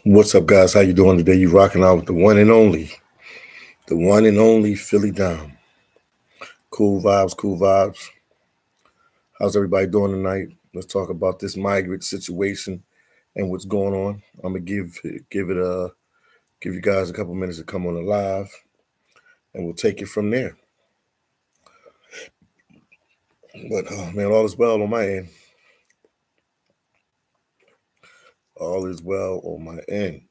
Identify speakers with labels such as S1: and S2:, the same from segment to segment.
S1: What's up, guys? How you doing today? You rocking out with the one and only phillydom. Cool vibes, cool vibes. How's everybody doing tonight? Let's talk about this migrant situation and what's going on. I'm gonna give you guys a couple minutes to come on the live, and we'll take it from there. But man, all is well on my end. All is well on my end.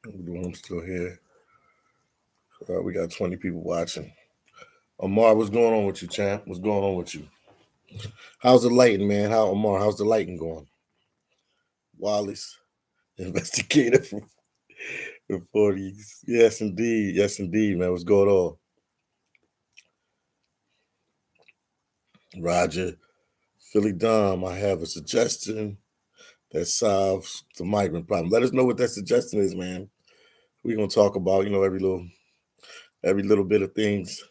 S1: I'm still here. We got 20 people watching. Amar, what's going on with you, champ? What's going on with you? How's the lighting, man? How's the lighting going? Wallace, investigator from the 40s. Yes, indeed. Yes, indeed, man. What's going on? Roger, Philly Dom, I have a suggestion that solves the migrant problem. Let us know what that suggestion is, man. We're gonna talk about, every little bit of things,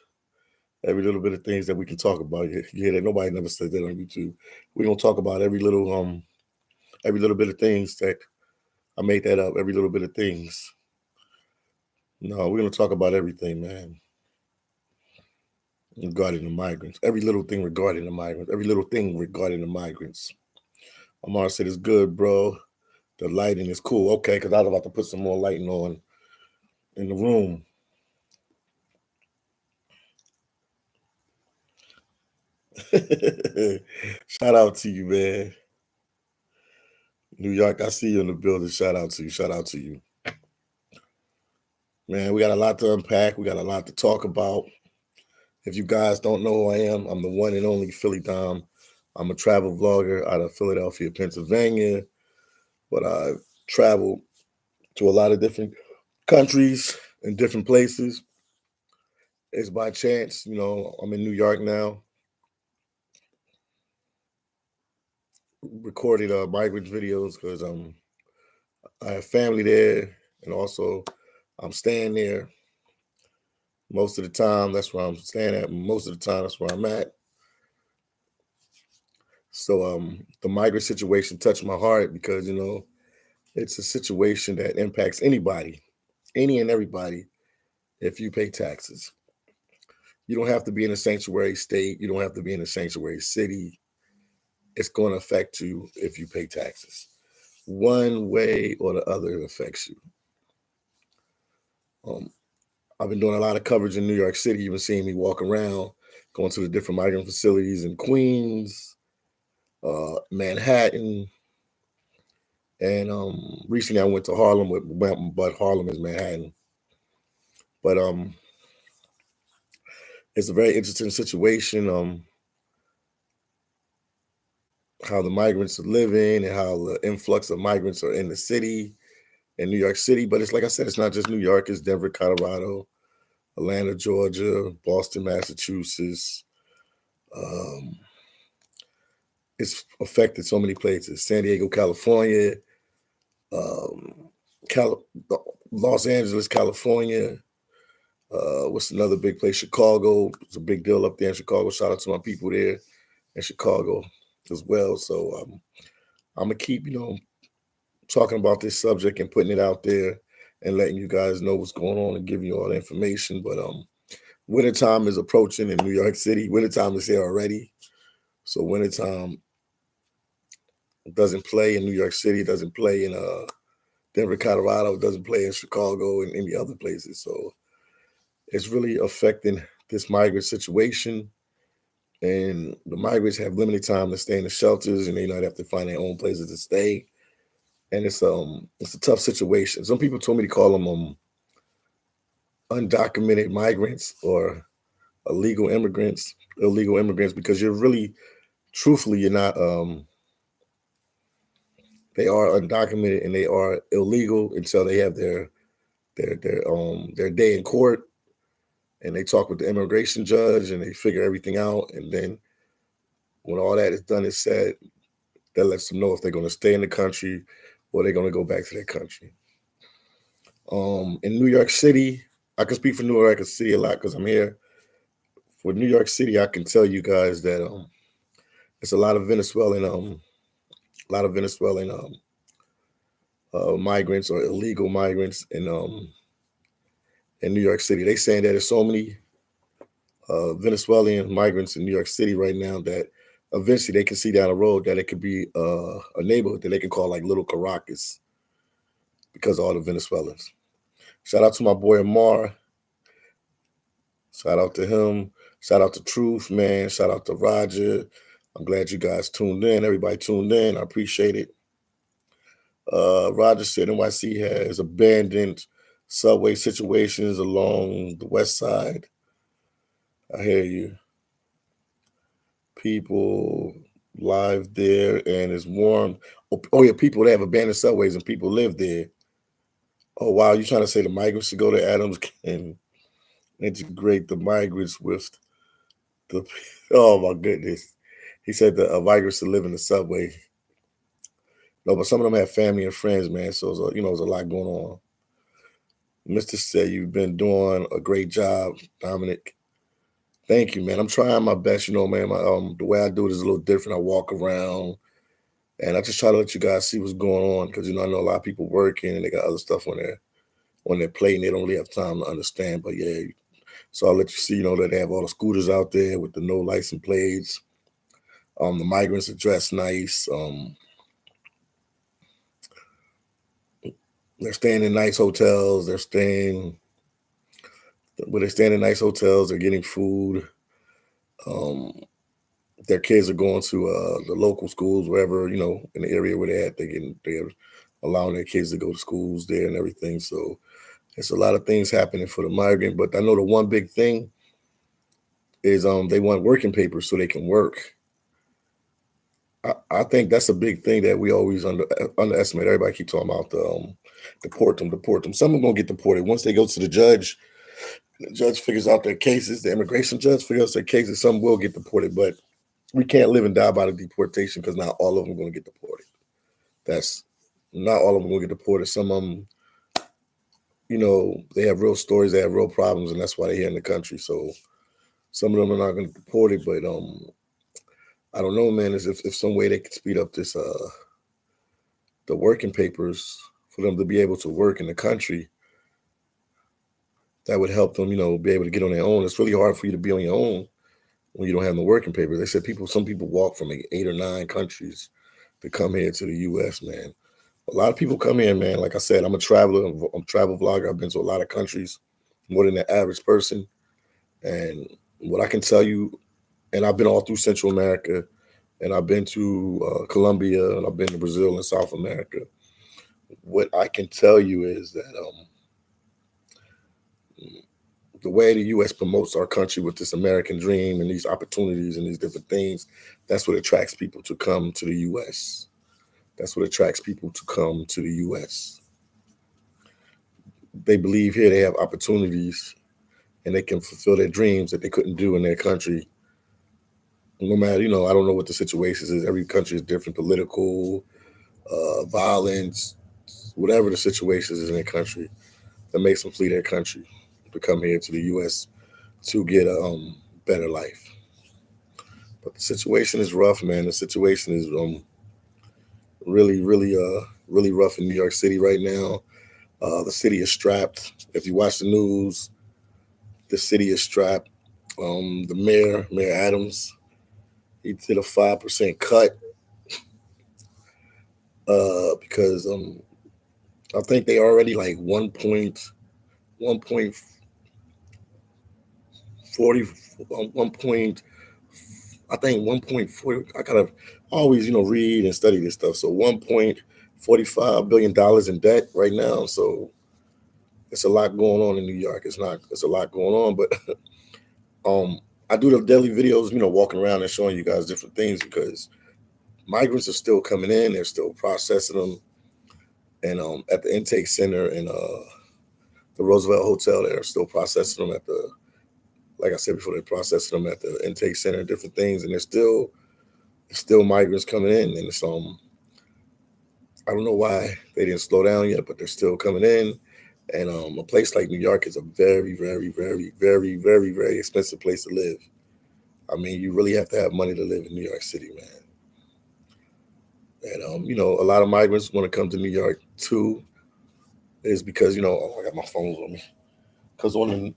S1: every little bit of things that we can talk about. You hear that? Nobody never said that on YouTube. We're gonna talk about every little bit of things that I made that up, every little bit of things. No, we're gonna talk about everything, man. Regarding the migrants, every little thing regarding the migrants, every little thing regarding the migrants. Amar said it's good, bro. The lighting is cool. Okay, because I was about to put some more lighting on in the room. Shout out to you, man. New York, I see you in the building. Shout out to you. Shout out to you. Man, we got a lot to unpack. We got a lot to talk about. If you guys don't know who I am, I'm the one and only Philly Dom. I'm a travel vlogger out of Philadelphia, Pennsylvania. But I travel to a lot of different countries and different places. It's by chance, I'm in New York now, recording migrant videos because I have family there, and also I'm staying there most of the time. That's where I'm staying at. Most of the time, that's where I'm at. So the migrant situation touched my heart because it's a situation that impacts anybody, any and everybody. If you pay taxes, you don't have to be in a sanctuary state. You don't have to be in a sanctuary city. It's going to affect you if you pay taxes. One way or the other, it affects you. I've been doing a lot of coverage in New York City. You've been seeing me walk around, going to the different migrant facilities in Queens, Manhattan, and recently I went to Harlem, but Harlem is Manhattan. But it's a very interesting situation. How the migrants are living and how the influx of migrants are in the city, in New York City. But it's like I said, it's not just New York. It's Denver, Colorado, Atlanta, Georgia, Boston, Massachusetts. Um, it's affected so many places. San Diego, California, um, Los Angeles, California. What's another big place? Chicago. It's a big deal up there in Chicago. Shout out to my people there in Chicago as well. So I'm gonna keep, talking about this subject and putting it out there and letting you guys know what's going on and giving you all the information. But wintertime is approaching in New York City. Wintertime is here already. So wintertime doesn't play in New York City, doesn't play in Denver, Colorado, doesn't play in Chicago and any other places. So it's really affecting this migrant situation. And the migrants have limited time to stay in the shelters, and they might have to find their own places to stay. And it's a tough situation. Some people told me to call them undocumented migrants or illegal immigrants, because you're really, truthfully, you're not. They are undocumented and they are illegal until they have their day in court, and they talk with the immigration judge and they figure everything out. And then when all that is done and said, that lets them know if they're going to stay in the country or they're going to go back to their country. In New York City, I can speak for New York City a lot because I'm here. For New York City, I can tell you guys that it's a lot of Venezuelan migrants or illegal migrants in New York City. They saying that there's so many Venezuelan migrants in New York City right now that eventually they can see down the road that it could be a neighborhood that they can call like Little Caracas because of all the Venezuelans. Shout out to my boy Amar. Shout out to him. Shout out to Truth, man. Shout out to Roger. I'm glad you guys tuned in. Everybody tuned in. I appreciate it. Roger said NYC has abandoned subway situations along the west side. I hear you. People live there and it's warm. Oh yeah, people that have abandoned subways and people live there. Oh wow, you trying to say the migrants should go to Adams and integrate the migrants with the? Oh my goodness, he said the migrants should live in the subway. No, but some of them have family and friends, man. So there's a lot going on. Mister said you've been doing a great job, Dominic. Thank you, man. I'm trying my best. Man, the way I do it is a little different. I walk around and I just try to let you guys see what's going on because I know a lot of people working and they got other stuff on their plate and they don't really have time to understand. But yeah, so I'll let you see, that they have all the scooters out there with the no license plates. The migrants are dressed nice. They're staying in nice hotels. They're staying in nice hotels. They're getting food. Their kids are going to the local schools, wherever, in the area where they're at. They're allowing their kids to go to schools there and everything. So there's a lot of things happening for the migrant. But I know the one big thing is they want working papers so they can work. I think that's a big thing that we always underestimate. Everybody keep talking about deport them. Some are gonna get deported once they go to the judge. The judge figures out their cases. The immigration judge figures out their cases. Some will get deported, but we can't live and die by the deportation because not all of them are going to get deported. That's not all of them going to get deported. Some of them, they have real stories, they have real problems, and that's why they're here in the country. So some of them are not going to get deported, but I don't know, man. Is if some way they could speed up this the working papers for them to be able to work in the country, that would help them, be able to get on their own. It's really hard for you to be on your own when you don't have no working papers. They said some people walk from like 8 or 9 countries to come here to the U.S., man. A lot of people come here, man. Like I said, I'm a traveler. I'm a travel vlogger. I've been to a lot of countries, more than the average person. And what I can tell you, and I've been all through Central America, and I've been to Colombia, and I've been to Brazil and South America. What I can tell you is that the way the U.S. promotes our country with this American dream and these opportunities and these different things, that's what attracts people to come to the U.S. That's what attracts people to come to the U.S. They believe here they have opportunities and they can fulfill their dreams that they couldn't do in their country. No matter, I don't know what the situation is. Every country is different, political, violence, whatever the situation is in their country that makes them flee their country to come here to the U.S. to get a better life. But the situation is rough, man. The situation is really, really, really rough in New York City right now. The city is strapped. If you watch the news, the city is strapped. The Mayor Adams, he did a 5% cut because I think they already like 1.40, 1. I think 1.4. I gotta always read and study this stuff. So $1.45 billion in debt right now. So it's a lot going on in New York. It's a lot going on, but I do the daily videos, walking around and showing you guys different things because migrants are still coming in. They're still processing them. And at the intake center in the Roosevelt Hotel, they're still processing them like I said before, they're processing them at the intake center, different things. And there's still migrants coming in. And I don't know why they didn't slow down yet, but they're still coming in. And a place like New York is a very, very, very, very, very, very expensive place to live. I mean, you really have to have money to live in New York City, man. And a lot of migrants want to come to New York too, is because oh, I got my phones on me. Because when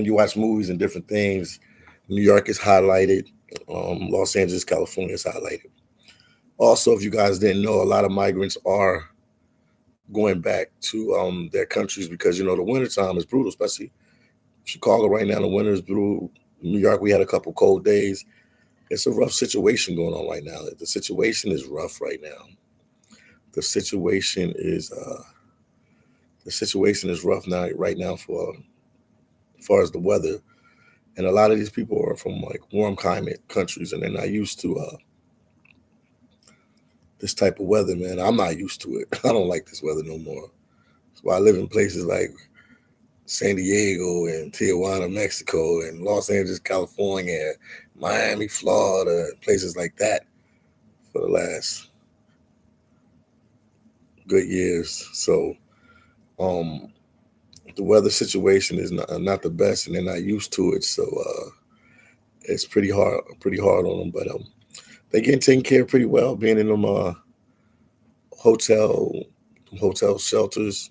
S1: you watch movies and different things, New York is highlighted. Los Angeles, California is highlighted. Also, if you guys didn't know, a lot of migrants are going back to their countries because the wintertime is brutal, especially Chicago right now. The winter is brutal. New York, we had a couple cold days. It's a rough situation going on right now. The situation is rough right now. The situation is rough now right now for as far as the weather. And a lot of these people are from like warm climate countries, and they're not used to this type of weather, man. I'm not used to it. I don't like this weather no more. So I live in places like San Diego and Tijuana, Mexico, and Los Angeles, California, Miami, Florida, places like that for the last good years. So the weather situation is not the best, and they're not used to it. So it's pretty hard on them. But they're getting taken care of pretty well, being in them hotel shelters.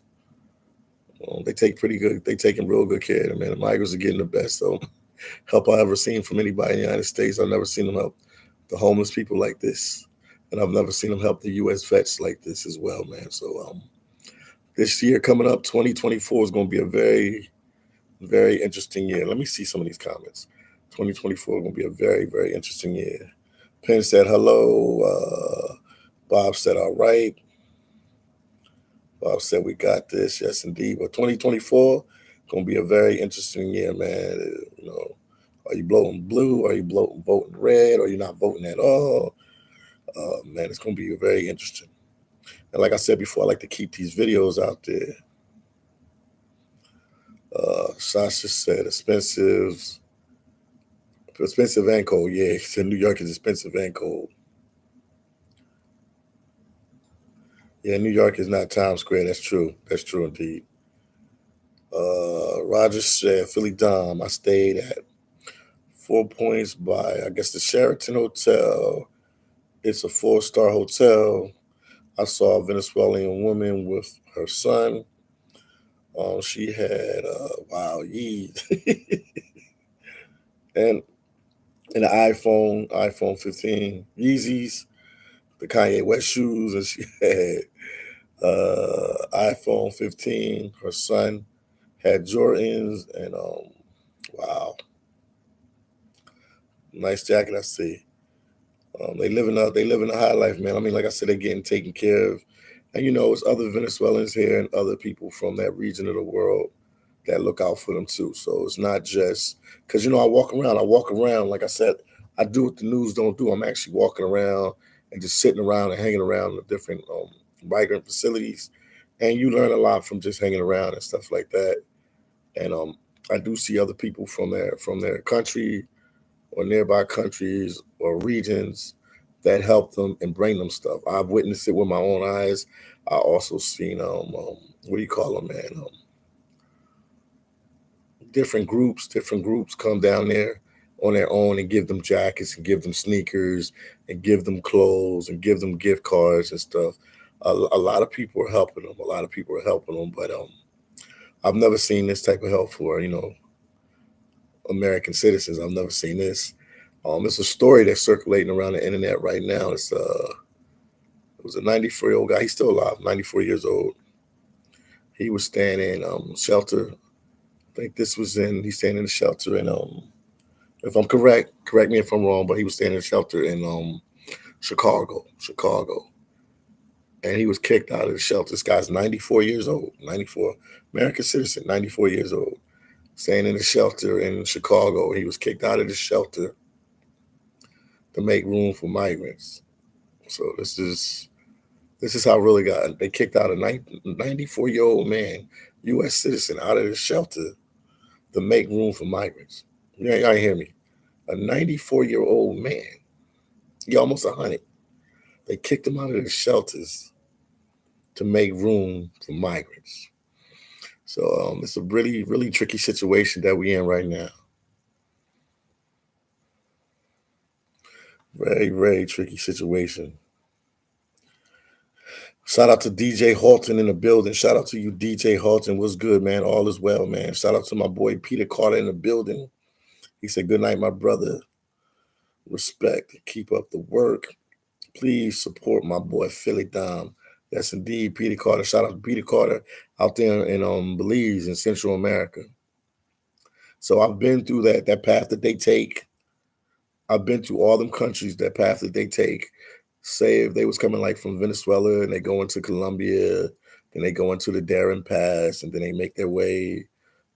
S1: They taking real good care of them, man. The migrants are getting the best help I ever seen from anybody in the United States. I've never seen them help the homeless people like this, and I've never seen them help the U.S. vets like this as well, man. So this year coming up, 2024 is going to be a very, very interesting year. Let me see some of these comments. 2024 is going to be a very, very interesting year. Penn said hello. Bob said all right. Bob said we got this. Yes, indeed. But 2024 going to be a very interesting year, man. Are you voting blue? Are you voting red? Or are you not voting at all? Man, it's going to be very interesting. And like I said before, I like to keep these videos out there. Sasha said expensive and cold. Yeah, he said New York is expensive and cold. Yeah, New York is not Times Square. That's true. That's true indeed. Roger said phillydom. I stayed at 4 Points by, I guess, the Sheraton Hotel. It's a 4-star hotel. I saw a Venezuelan woman with her son. She had wow, and an iPhone 15 Yeezys, the Kanye West shoes, and she had iPhone 15. Her son had Jordans, and wow, nice jacket. I see. They living a high life, man. I mean, like I said, they're getting taken care of, and it's other Venezuelans here and other people from that region of the world that look out for them too. So it's not just because I walk around. Like I said, I do what the news don't do. I'm actually walking around and just sitting around and hanging around the different migrant facilities, and you learn a lot from just hanging around and stuff like that. And I do see other people from their country or nearby countries or regions that help them and bring them stuff. I've witnessed it with my own eyes. I also seen what do you call them, man? Different groups come down there on their own and give them jackets and give them sneakers and give them clothes and give them gift cards and stuff. A lot of people are helping them. But I've never seen this type of help for American citizens. I've never seen this. It's a story that's circulating around the internet right now. It was a 94-year-old guy. He's still alive, 94 years old. He was staying in shelter. I think he's staying in a shelter in if I'm correct me if I'm wrong, but he was staying in a shelter in Chicago. And he was kicked out of the shelter. This guy's 94 years old, 94, American citizen, 94 years old, staying in a shelter in Chicago. He was kicked out of the shelter to make room for migrants. So this is how really they kicked out a 94-year-old man, U.S. citizen, out of the shelter to make room for migrants. Y'all hear me? A 94-year-old man, he almost 100. They kicked him out of the shelters to make room for migrants. So it's a really, really tricky situation that we in right now. Very, very tricky situation. Shout out to DJ Halton in the building. Shout out to you, DJ Halton. What's good, man? All is well, man. Shout out to my boy Peter Carter in the building. He said, "Good night, my brother. Respect. Keep up the work. Please support my boy phillydom." Yes, indeed, Peter Carter. Shout out to Peter Carter out there in Belize in Central America. So I've been through that path that they take. I've been to all them countries, that path that they take. Say if they was coming like from Venezuela and they go into Colombia, then they go into the Darien Pass, and then they make their way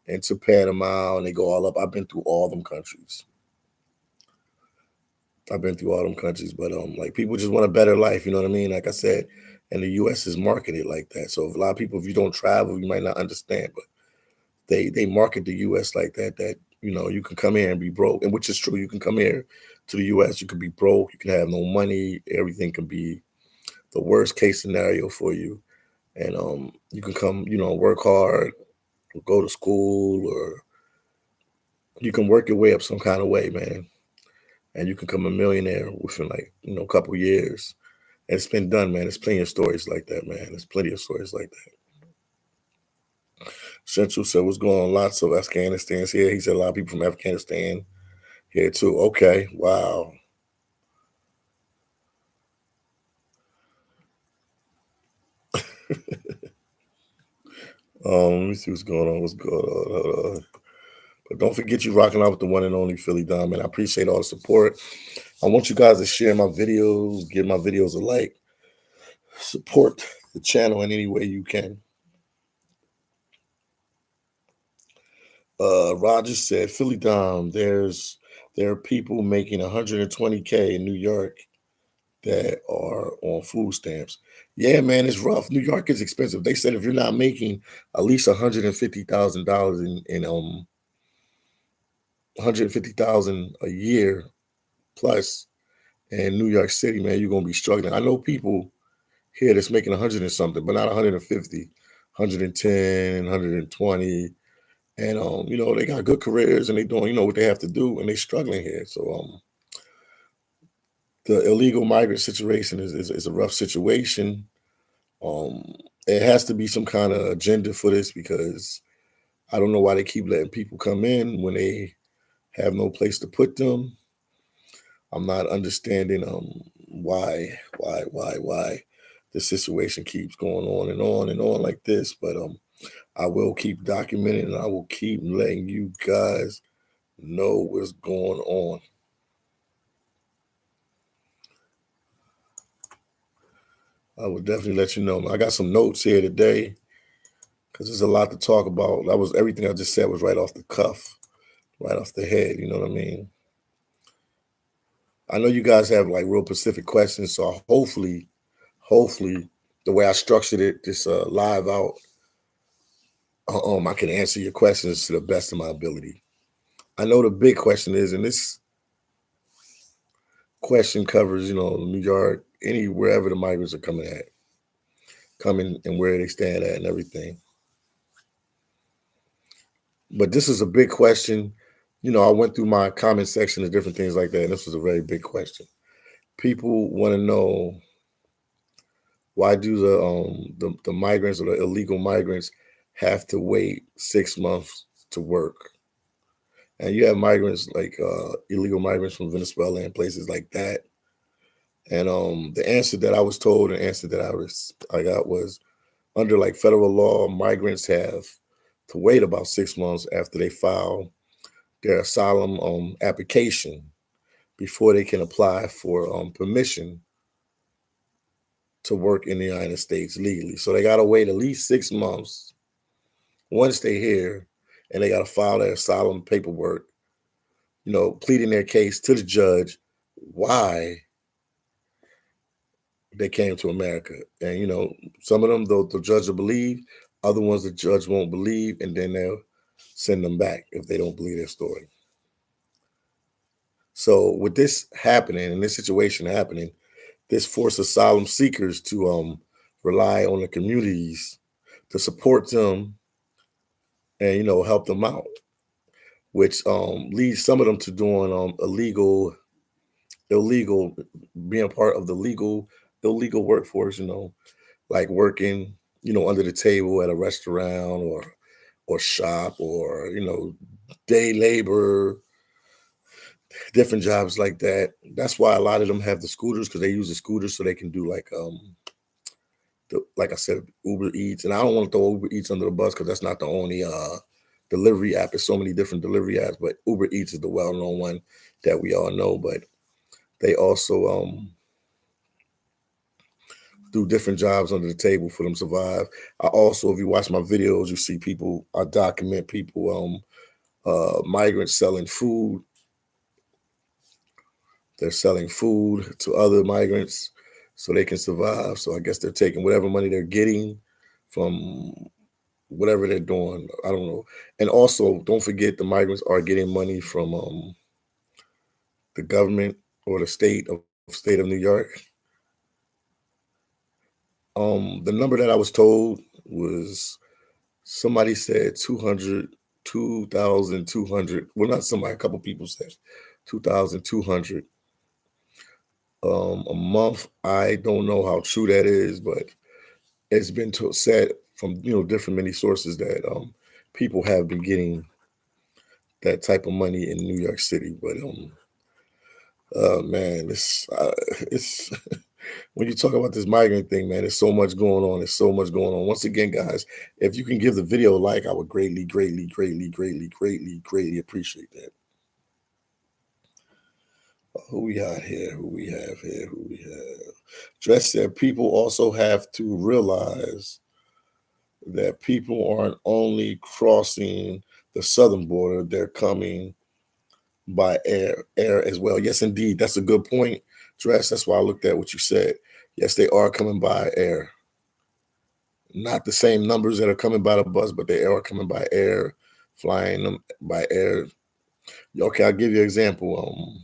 S1: into Panama and they go all up. I've been through all them countries. I've been through all them countries, but like people just want a better life, you know what I mean? Like I said, and the US is marketed like that. So if a lot of people, if you don't travel, you might not understand, but they market the US like that you can come here and be broke, and which is true. You can come here to the US, you can be broke, you can have no money, everything can be the worst case scenario for you. And you can come, work hard, go to school, or you can work your way up some kind of way, man. And you can become a millionaire within like, a couple years. And it's been done, man. There's plenty of stories like that, man. There's plenty of stories like that. Central said, "What's going on?" Lots of Afghanistan's here. He said a lot of people from Afghanistan here too. Okay, wow. Let me see what's going on. What's going on? But don't forget you rocking out with the one and only phillydom, and I appreciate all the support. I want you guys to share my videos, give my videos a like, support the channel in any way you can. Roger said, "phillydom, there are people making 120K in New York that are on food stamps." Yeah, man, it's rough. New York is expensive. They said if you're not making at least $150,000 in 150,000 a year plus in New York City, man, you're gonna be struggling. I know people here that's making 100 and something, but not 150, 110, 120. And they got good careers and they doing, what they have to do, and they struggling here. So the illegal migrant situation is a rough situation. Um, it has to be some kind of agenda for this, because I don't know why they keep letting people come in when they have no place to put them. I'm not understanding why the situation keeps going on and on and on like this. But I will keep documenting, and I will keep letting you guys know what's going on. I will definitely let you know. I got some notes here today because there's a lot to talk about. That was everything I just said was right off the cuff, right off the head. You know what I mean? I know you guys have like real specific questions, so hopefully, the way I structured it, this live out, I can answer your questions to the best of my ability. I know the big question is, and this question covers, New York, wherever the migrants are coming and where they stand at and everything. But this is a big question. I went through my comment section and different things like that, and this was a very big question. People want to know, why do the migrants or the illegal migrants have to wait 6 months to work? And you have migrants like illegal migrants from Venezuela and places like that. And the answer that I was told, and answer that I got was, under like federal law, migrants have to wait about 6 months after they file their asylum application before they can apply for permission to work in the United States legally. So they got to wait at least 6 months once they're here, and they got to file their asylum paperwork, pleading their case to the judge why they came to America. And, some of them, the judge will believe, other ones the judge won't believe, and then they'll send them back if they don't believe their story. So with this happening, and this situation happening, this forced asylum seekers to rely on the communities to support them and help them out, which leads some of them to doing illegal, being part of the illegal workforce, like working, under the table at a restaurant or shop, or day labor, different jobs like that. That's why a lot of them have the scooters, because they use the scooters so they can do like I said, Uber Eats. And I don't want to throw Uber Eats under the bus, because that's not the only delivery app. There's so many different delivery apps, but Uber Eats is the well-known one that we all know. But they also do different jobs under the table for them to survive. I also, if you watch my videos, you see people, I document people, migrants selling food. They're selling food to other migrants so they can survive. So I guess they're taking whatever money they're getting from whatever they're doing. I don't know. And also, don't forget, the migrants are getting money from the government or the state of New York. The number that I was told was, somebody said 200, 2,200. Well, not somebody, a couple people said 2,200 a month. I don't know how true that is, but it's been said from different many sources that people have been getting that type of money in New York City. But man, it's when you talk about this migrant thing, man, there's so much going on. There's so much going on. Once again, guys, if you can give the video a like, I would greatly, greatly, greatly, greatly, greatly, greatly appreciate that. Who we got here? Who we have here? Who we have? Dress said people also have to realize that people aren't only crossing the southern border, they're coming by air as well. Yes, indeed. That's a good point, Dress. That's why I looked at what you said. Yes, they are coming by air. Not the same numbers that are coming by the bus, but they are coming by air, flying them by air. Okay, I'll give you an example.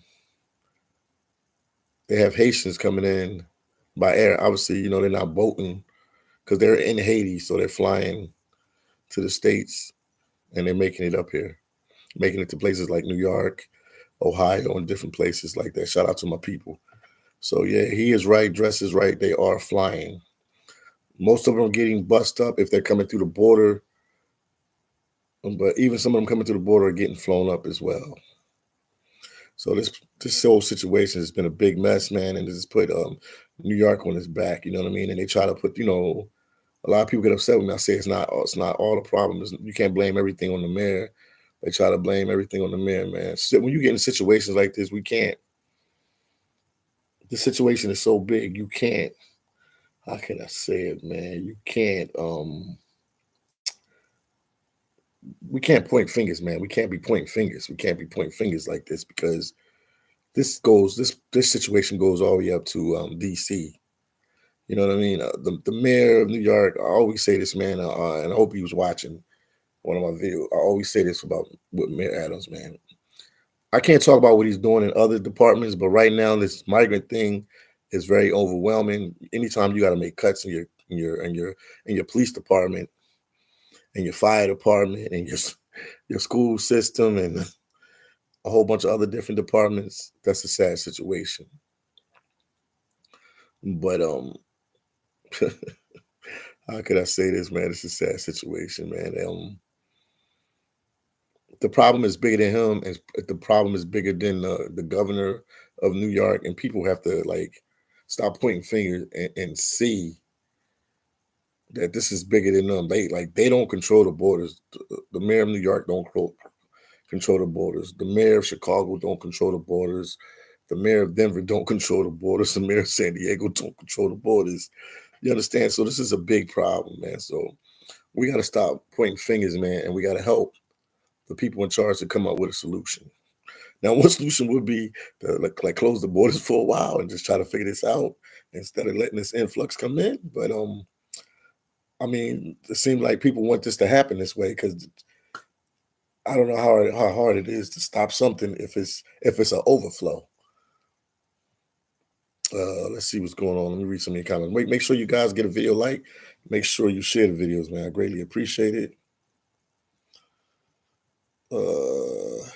S1: They have Haitians coming in by air. Obviously, they're not boating because they're in Haiti, so they're flying to the States and they're making it up here, making it to places like New York, Ohio, and different places like that. Shout out to my people. So yeah, he is right. Dress is right. They are flying. Most of them are getting bussed up if they're coming through the border, but even some of them coming through the border are getting flown up as well. So this whole situation has been a big mess, man, and it's put New York on its back. You know what I mean? And they try to put, a lot of people get upset when I say it's not all the problem. You can't blame everything on the mayor. They try to blame everything on the mayor, man. So when you get in situations like this, we can't. The situation is so big, you can't. How can I say it, man? You can't. We can't point fingers, man. We can't be pointing fingers. We can't be pointing fingers like this, because this situation goes all the way up to D.C. You know what I mean? The mayor of New York. I always say this, man, and I hope he was watching one of my videos. I always say this about with Mayor Adams, man. I can't talk about what he's doing in other departments, but right now this migrant thing is very overwhelming. Anytime you got to make cuts in your police department, and your fire department, and your school system, and a whole bunch of other different departments, that's a sad situation. But how could I say this, man? It's a sad situation, man. The problem is bigger than him, and the problem is bigger than the governor of New York, and people have to stop pointing fingers and see that this is bigger than them. They don't control the borders. The mayor of New York don't control the borders. The mayor of Chicago don't control the borders. The mayor of Denver don't control the borders. The mayor of San Diego don't control the borders. You understand? So this is a big problem, man. So we got to stop pointing fingers, man, and we got to help the people in charge to come up with a solution. Now, one solution would be to close the borders for a while and just try to figure this out instead of letting this influx come in. But I mean, it seems like people want this to happen this way, because I don't know how hard it is to stop something if it's an overflow. Let's see what's going on. Let me read some of your comments. Make sure you guys get a video like. Make sure you share the videos, man. I greatly appreciate it. what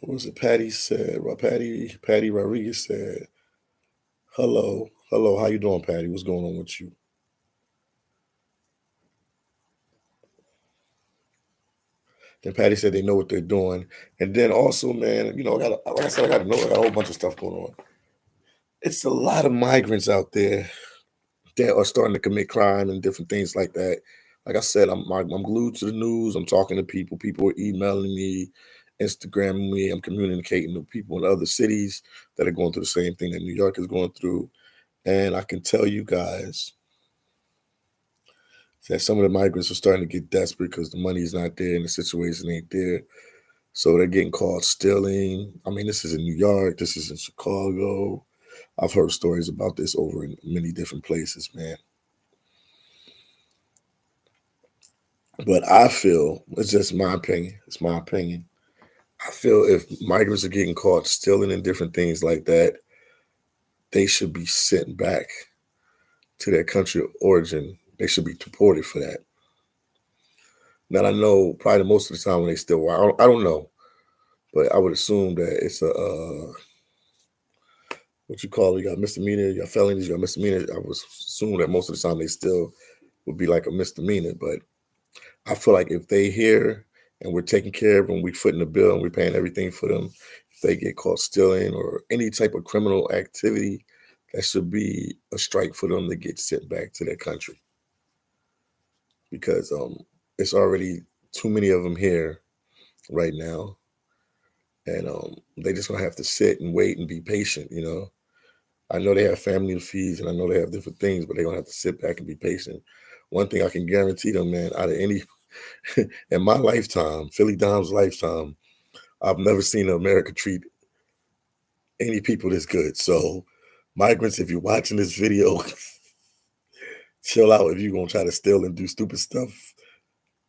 S1: was it? Patty Rodriguez said, hello, how you doing, Patty? What's going on with you? Then Patty said they know what they're doing. And then also, man, like I said, I got a whole bunch of stuff going on. It's a lot of migrants out there that are starting to commit crime and different things like that. Like I said, I'm glued to the news. I'm talking to people. People are emailing me, Instagramming me. I'm communicating with people in other cities that are going through the same thing that New York is going through. And I can tell you guys that some of the migrants are starting to get desperate because the money's not there and the situation ain't there. So they're getting caught stealing. I mean, this is in New York. This is in Chicago. I've heard stories about this over in many different places, man. But I feel, it's just my opinion. It's my opinion. I feel if migrants are getting caught stealing and different things like that, they should be sent back to their country of origin. They should be deported for that. Now, I know probably most of the time when they steal, I don't know, but I would assume that it's what you call it, you got misdemeanor, you got felonies, you got misdemeanor. I would assume that most of the time they still would be like a misdemeanor. But I feel like if they here and we're taking care of them, we footing the bill and we're paying everything for them, if they get caught stealing or any type of criminal activity, that should be a strike for them to get sent back to their country. Because it's already too many of them here right now. And they just gonna have to sit and wait and be patient. I know they have family to feed and I know they have different things, but they're gonna have to sit back and be patient. One thing I can guarantee them, man, out of any in my lifetime, Phillydom's lifetime, I've never seen America treat any people this good. So migrants, if you're watching this video, chill out if you're gonna try to steal and do stupid stuff.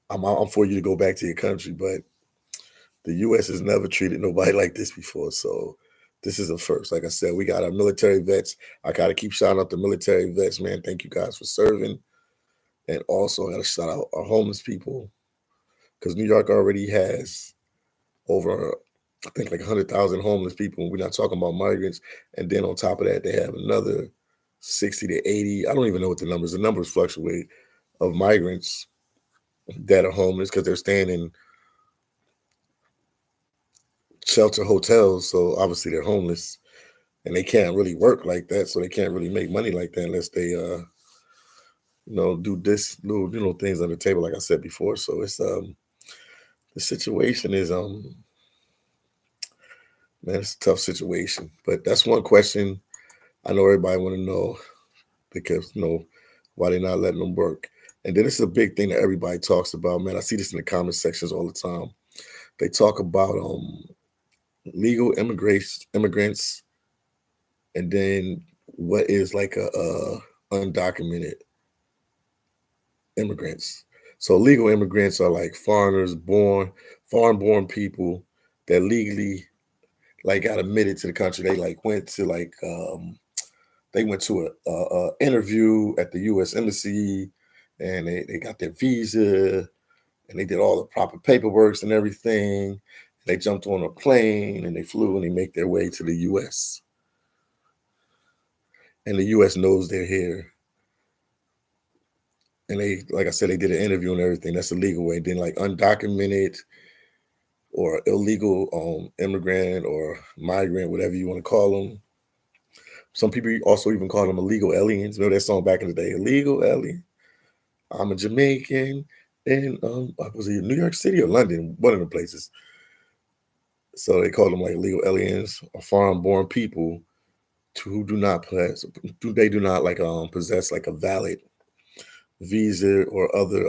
S1: I'm for you to go back to your country, but the U.S. has never treated nobody like this before. So this is a first. Like I said, we got our military vets. I gotta keep shouting out the military vets, man. Thank you guys for serving. And also I gotta shout out our homeless people because New York already has over, I think, like 100,000 homeless people. We're not talking about migrants. And then on top of that, they have another 60 to 80. I don't even know what the numbers fluctuate of migrants that are homeless because they're staying in shelter hotels. So obviously they're homeless and they can't really work like that. So they can't really make money like that unless they, do this little, things on the table, like I said before. So it's, the situation is, man, it's a tough situation. But that's one question I know everybody want to know because, why they're not letting them work. And then it's a big thing that everybody talks about, man. I see this in the comment sections all the time. They talk about legal immigrants, and then what is like a undocumented immigrants. So legal immigrants are like foreign born people that legally like got admitted to the country. They like went to like they went to a interview at the U.S. embassy, and they got their visa, and they did all the proper paperwork and everything. They jumped on a plane and they flew and they make their way to the U.S. And the U.S. knows they're here. And they, like I said, they did an interview and everything. That's the legal way. Then like undocumented or illegal immigrant or migrant, whatever you want to call them. Some people also even call them illegal aliens. Remember that song back in the day, illegal alien. I'm a Jamaican in was it New York City or London, one of the places. So they call them like illegal aliens or foreign-born people who do not possess like a valid visa or other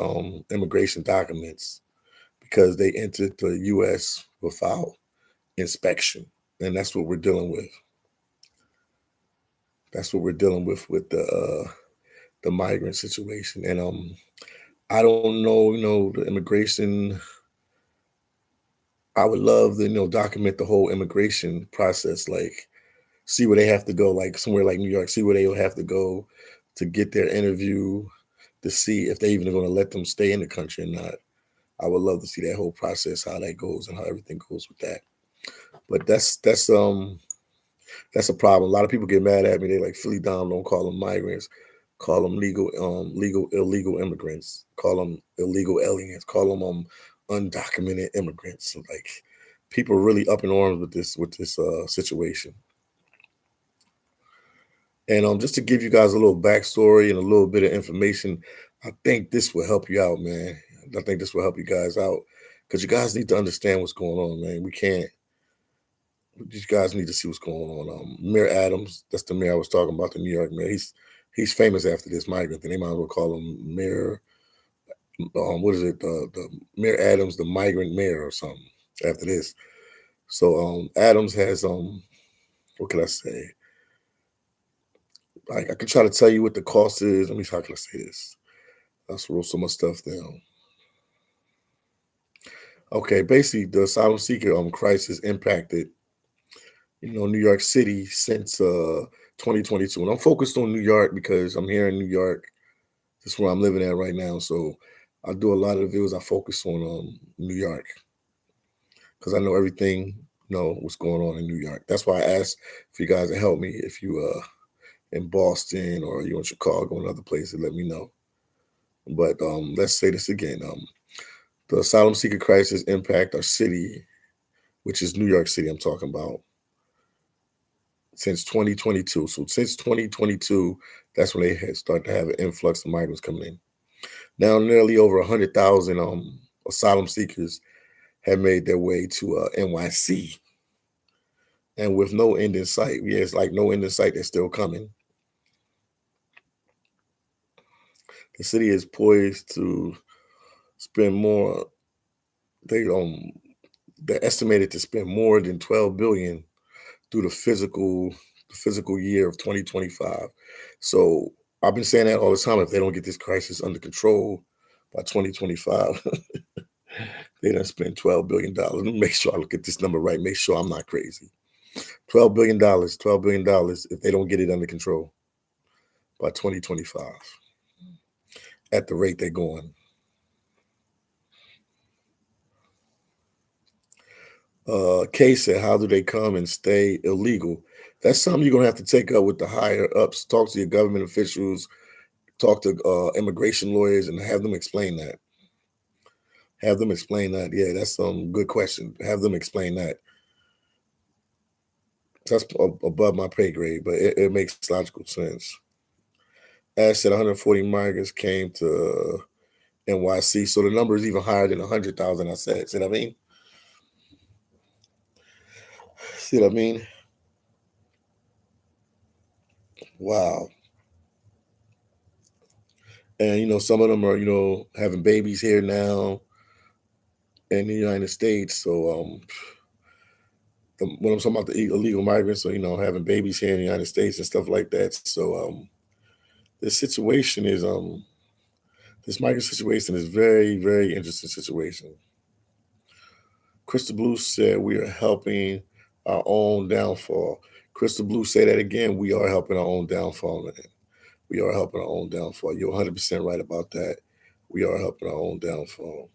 S1: immigration documents because they entered the U.S. without inspection, and that's what we're dealing with. That's what we're dealing with the migrant situation, and I don't know, the immigration. I would love to, document the whole immigration process, like see where they have to go, like somewhere like New York, see where they will have to go to get their interview to see if they even are going to let them stay in the country or not. I would love to see that whole process, how that goes and how everything goes with that. But that's a problem. A lot of people get mad at me. They like phillydom, don't call them migrants, call them illegal immigrants, call them illegal aliens, call them undocumented immigrants. Like people are really up in arms with this situation. And just to give you guys a little backstory and a little bit of information, I think this will help you out, man. I think this will help you guys out because you guys need to understand what's going on, man. We can't. These guys need to see what's going on. Mayor Adams, that's the mayor I was talking about, the New York mayor. He's famous after this migrant thing. They might as well call him Mayor. What is it? The Mayor Adams, the migrant mayor, or something. After this, so Adams has what can I say? I can try to tell you what the cost is. Let me. How can I say this? Let's roll some more stuff down. Okay, basically the asylum seeker crisis impacted New York City since 2022. And I'm focused on New York because I'm here in New York. That's where I'm living at right now. So I do a lot of the videos. I focus on New York because I know everything, what's going on in New York. That's why I asked for you guys to help me. If you in Boston or you in Chicago and other places, let me know. But let's say this again. The asylum seeker crisis impact our city, which is New York City I'm talking about, since 2022. So since 2022, that's when they had started to have an influx of migrants coming in. Now nearly over 100,000 asylum seekers have made their way to NYC, and with no end in sight. Yeah, it's like no end in sight. They're still coming. The city is poised to spend more. They're estimated to spend more than 12 billion through the physical year of 2025. So I've been saying that all the time. If they don't get this crisis under control by 2025, they done spend $12 billion. Let me make sure I look at this number right. Make sure I'm not crazy. $12 billion. $12 billion if they don't get it under control by 2025. At the rate they're going. Kay said, how do they come and stay illegal? That's something you're going to have to take up with the higher ups. Talk to your government officials, talk to immigration lawyers, and have them explain that. Have them explain that. Yeah, that's some good question. Have them explain that. That's above my pay grade, but it makes logical sense. As said, 140 migrants came to NYC, so the number is even higher than 100,000. I said, see what I mean? See what I mean? Wow. And some of them are having babies here now in the United States. So when I'm talking about the illegal migrants, so having babies here in the United States and stuff like that. So this situation is this migrant situation is very, very interesting situation. Crystal Blue said we are helping our own downfall. Crystal Blue, say that again. We are helping our own downfall, man. We are helping our own downfall. You're 100% right about that. We are helping our own downfall.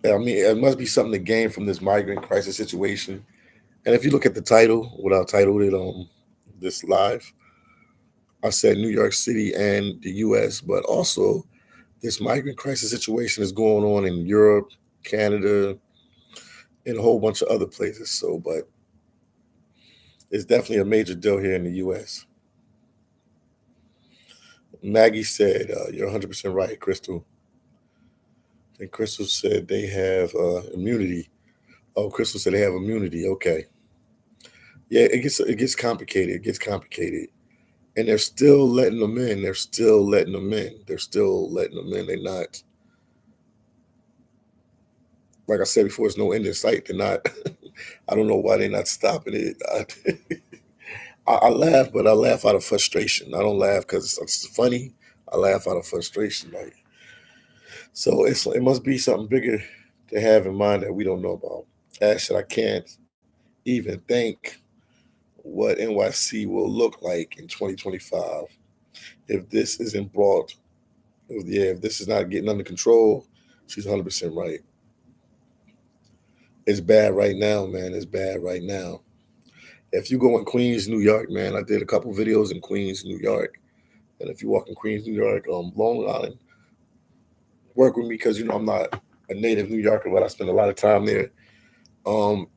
S1: I mean, it must be something to gain from this migrant crisis situation. And if you look at the title, what I titled it on this live, I said New York City and the U.S., but also this migrant crisis situation is going on in Europe, Canada, and a whole bunch of other places. So, but it's definitely a major deal here in the U.S. Maggie said, you're 100% right, Crystal. And Crystal said they have immunity. Oh, Crystal said they have immunity. Okay. Yeah, it gets complicated. It gets complicated. And they're still letting them in. They're still letting them in. They're still letting them in. They're not, like I said before, it's no end in sight. They're not, I don't know why they're not stopping it. I laugh, but I laugh out of frustration. I don't laugh because it's funny. I laugh out of frustration. Like, so it must be something bigger to have in mind that we don't know about. Actually, I can't even think what NYC will look like in 2025 if this isn't brought Yeah, if this is not getting under control, she's 100% right. It's bad right now, man. It's bad right now. If you go in Queens, New York, man, I did a couple videos in Queens, New York. And if you walk in Queens, New York, Long Island, work with me because I'm not a native New Yorker, but I spend a lot of time there.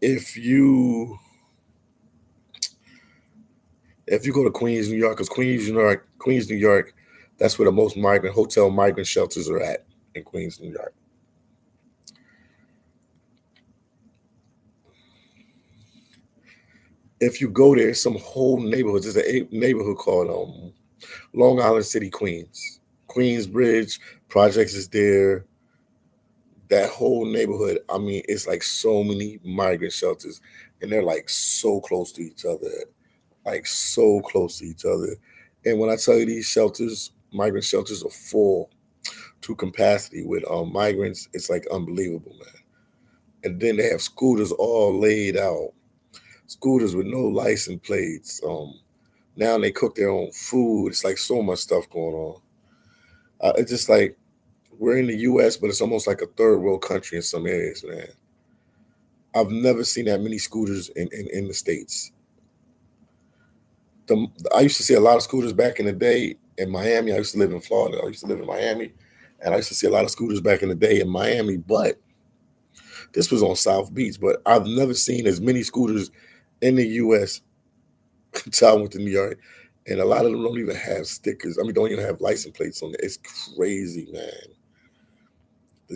S1: If you go to Queens, New York, because Queens, New York, that's where the most migrant shelters are at in Queens, New York. If you go there, some whole neighborhoods. There's a neighborhood called Long Island City, Queens. Queensbridge Projects is there. That whole neighborhood, I mean, it's like so many migrant shelters, and they're like so close to each other, like so close to each other. And when I tell you these shelters, migrant shelters are full to capacity with migrants, it's like unbelievable, man. And then they have scooters all laid out, scooters with no license plates. Now they cook their own food. It's like so much stuff going on. It's just like we're in the U.S., but it's almost like a third world country in some areas, man. I've never seen that many scooters in the States. I used to see a lot of scooters back in the day in Miami. I used to live in Florida. I used to live in Miami. And I used to see a lot of scooters back in the day in Miami, but this was on South Beach. But I've never seen as many scooters in the U.S. until I went to New York. And a lot of them don't even have stickers. I mean, don't even have license plates on it. It's crazy, man.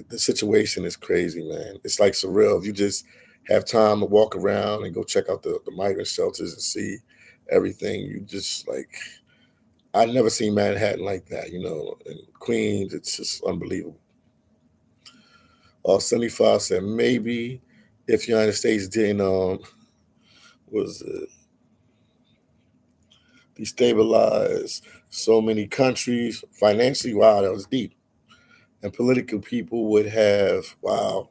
S1: The situation is crazy, man. It's like surreal. If you just have time to walk around and go check out the migrant shelters and see everything, you just like, I never seen Manhattan like that, in Queens, it's just unbelievable. 75 said maybe if United States didn't was destabilize so many countries financially. Wow, that was deep. And political people would have, wow.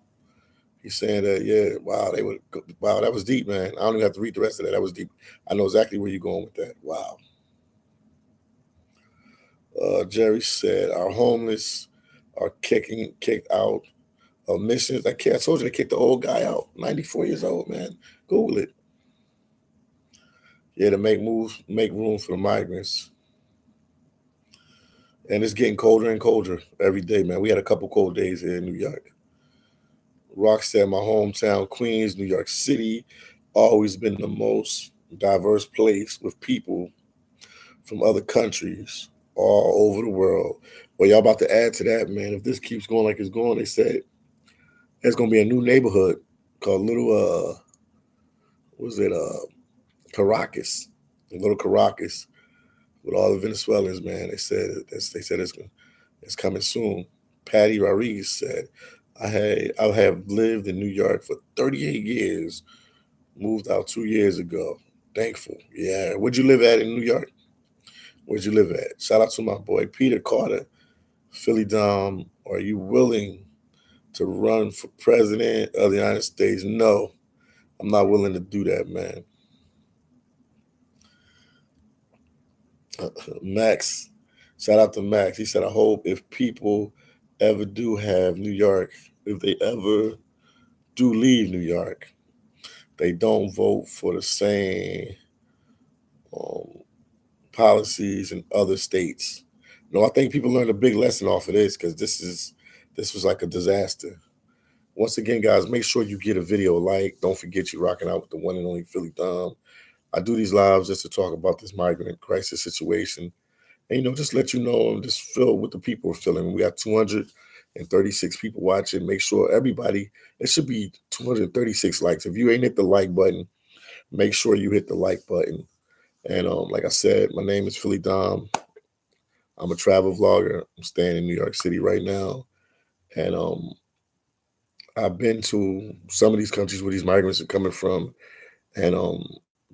S1: He's saying that, yeah, wow, they would go, wow, that was deep, man. I don't even have to read the rest of that. That was deep. I know exactly where you're going with that. Wow. Jerry said our homeless are kicked out of missions. I told you they kicked the old guy out, 94 years old, man. Google it. Yeah, to make room for the migrants. And it's getting colder and colder every day, man. We had a couple cold days here in New York. Rock said my hometown, Queens, New York City, always been the most diverse place with people from other countries all over the world. Well, y'all about to add to that, man. If this keeps going like it's going, they said there's gonna be a new neighborhood called what was it, Caracas, Little Caracas, with all the Venezuelans, man. They said it's coming soon. Patty Rodriguez said, I have lived in New York for 38 years, moved out 2 years ago. Thankful. Yeah. Where'd you live at in New York? Where'd you live at? Shout out to my boy Peter Carter, phillydom. Are you willing to run for president of the United States? No, I'm not willing to do that, man. Max, shout out to Max. He said, I hope if people ever do have New York, if they ever do leave New York, they don't vote for the same um, policies in other states. No, I think people learned a big lesson off of this because this was like a disaster. Once again, guys, make sure you get a video like. Don't forget you're rocking out with the one and only Philly Dom. I do these lives just to talk about this migrant crisis situation. And, just let you know and just feel what the people are feeling. We got 236 people watching. Make sure everybody, it should be 236 likes. If you ain't hit the like button, make sure you hit the like button. And like I said, my name is Philly Dom. I'm a travel vlogger. I'm staying in New York City right now. And I've been to some of these countries where these migrants are coming from. And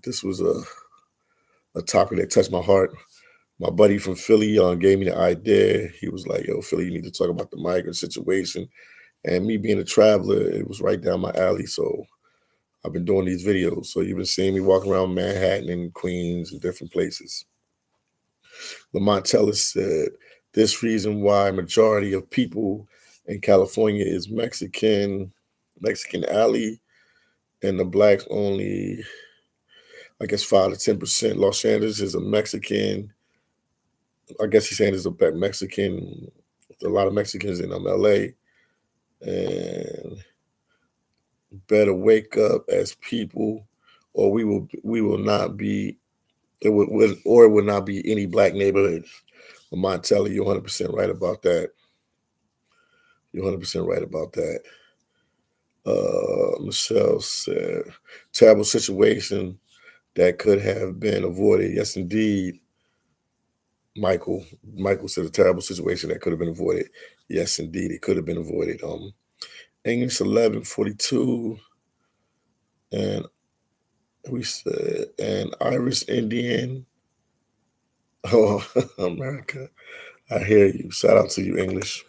S1: this was a topic that touched my heart. My buddy from Philly gave me the idea. He was like, yo, Philly, you need to talk about the migrant situation. And me being a traveler, it was right down my alley. So I've been doing these videos. So you've been seeing me walking around Manhattan and Queens and different places. Lamont Tellis said, This reason why majority of people in California is Mexican alley, and the blacks only, I guess, 5 to 10%. Los Angeles is a Mexican. I guess he's saying there's a Mexican, a lot of Mexicans in LA, and better wake up as people, or we will not be. It would not be any black neighborhoods. Montelli, you're 100% right about that. You're 100% right about that. Michelle said, terrible situation that could have been avoided. Yes, indeed. Michael. Michael said a terrible situation that could have been avoided. Yes, indeed, it could have been avoided. English 1142, and we said, and Irish Indian. Oh, America. I hear you. Shout out to you, English.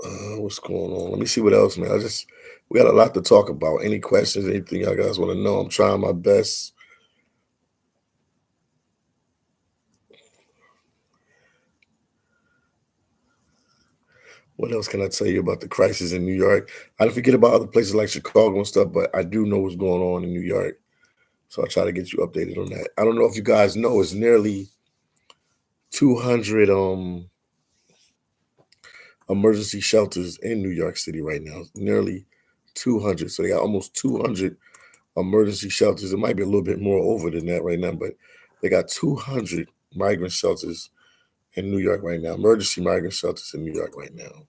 S1: What's going on? Let me see what else, man. We got a lot to talk about. Any questions, anything y'all guys want to know? I'm trying my best. What else can I tell you about the crisis in New York? I don't forget about other places like Chicago and stuff, but I do know what's going on in New York. So I try to get you updated on that. I don't know if you guys know, it's nearly 200 emergency shelters in New York City right now. Nearly 200. So they got almost 200 emergency shelters. It might be a little bit more over than that right now, but they got 200 migrant shelters in New York right now. Emergency migrant shelters in New York right now.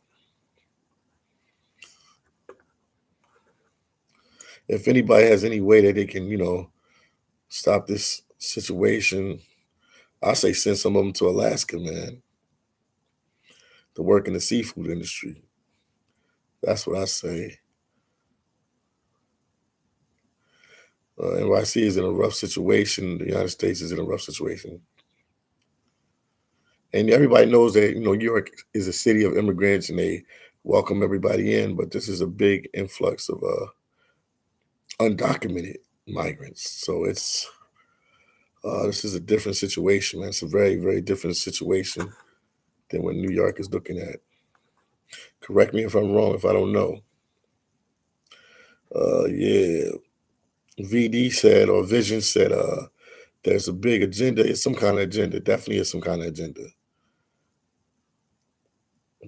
S1: If anybody has any way that they can, stop this situation, I say send some of them to Alaska, man, to work in the seafood industry. That's what I say. NYC is in a rough situation. The United States is in a rough situation. And everybody knows that, New York is a city of immigrants and they welcome everybody in, but this is a big influx of undocumented migrants. So this is a different situation, man. It's a very, very different situation than what New York is looking at. Correct me if I'm wrong, if I don't know. Yeah. VD said, or Vision said, there's a big agenda. It's some kind of agenda. Definitely is some kind of agenda.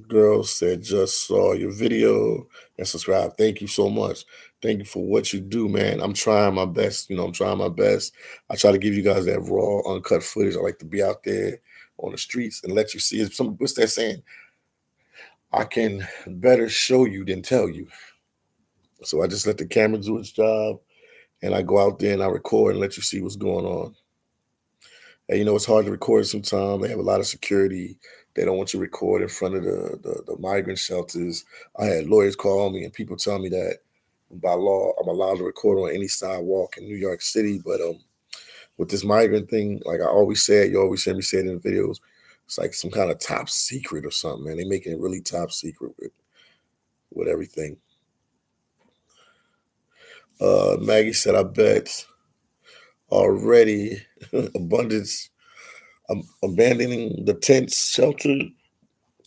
S1: Girl said, just saw your video and subscribe. Thank you so much. Thank you for what you do, man. I'm trying my best. I'm trying my best. I try to give you guys that raw, uncut footage. I like to be out there on the streets and let you see it. What's that saying? I can better show you than tell you. So I just let the camera do its job and I go out there and I record and let you see what's going on. And it's hard to record sometimes. They have a lot of security. They don't want you to record in front of the migrant shelters. I had lawyers call me and people tell me that by law I'm allowed to record on any sidewalk in New York City. But with this migrant thing, like I always said, you always hear me say it in the videos, it's like some kind of top secret or something, man. They making it really top secret with everything. Maggie said, I bet already abundance abandoning the tent shelter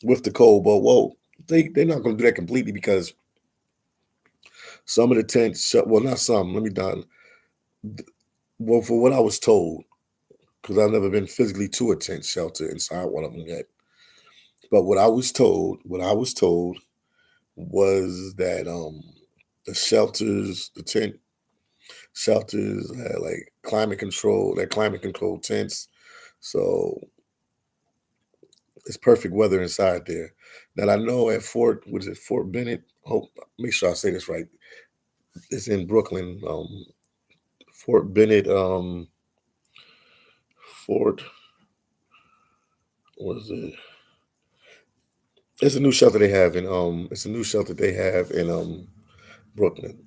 S1: with the cold. But whoa, they're not going to do that completely because some of the tents, well, not some, let me down. Well, for what I was told, because I've never been physically to a tent shelter inside one of them yet. But what I was told was that the tent shelters had like climate control tents. So it's perfect weather inside there. Now I know at Fort Bennett? Hope make sure I say this right. It's in Brooklyn. Fort Bennett, Fort what is it? It's a new shelter they have in Brooklyn.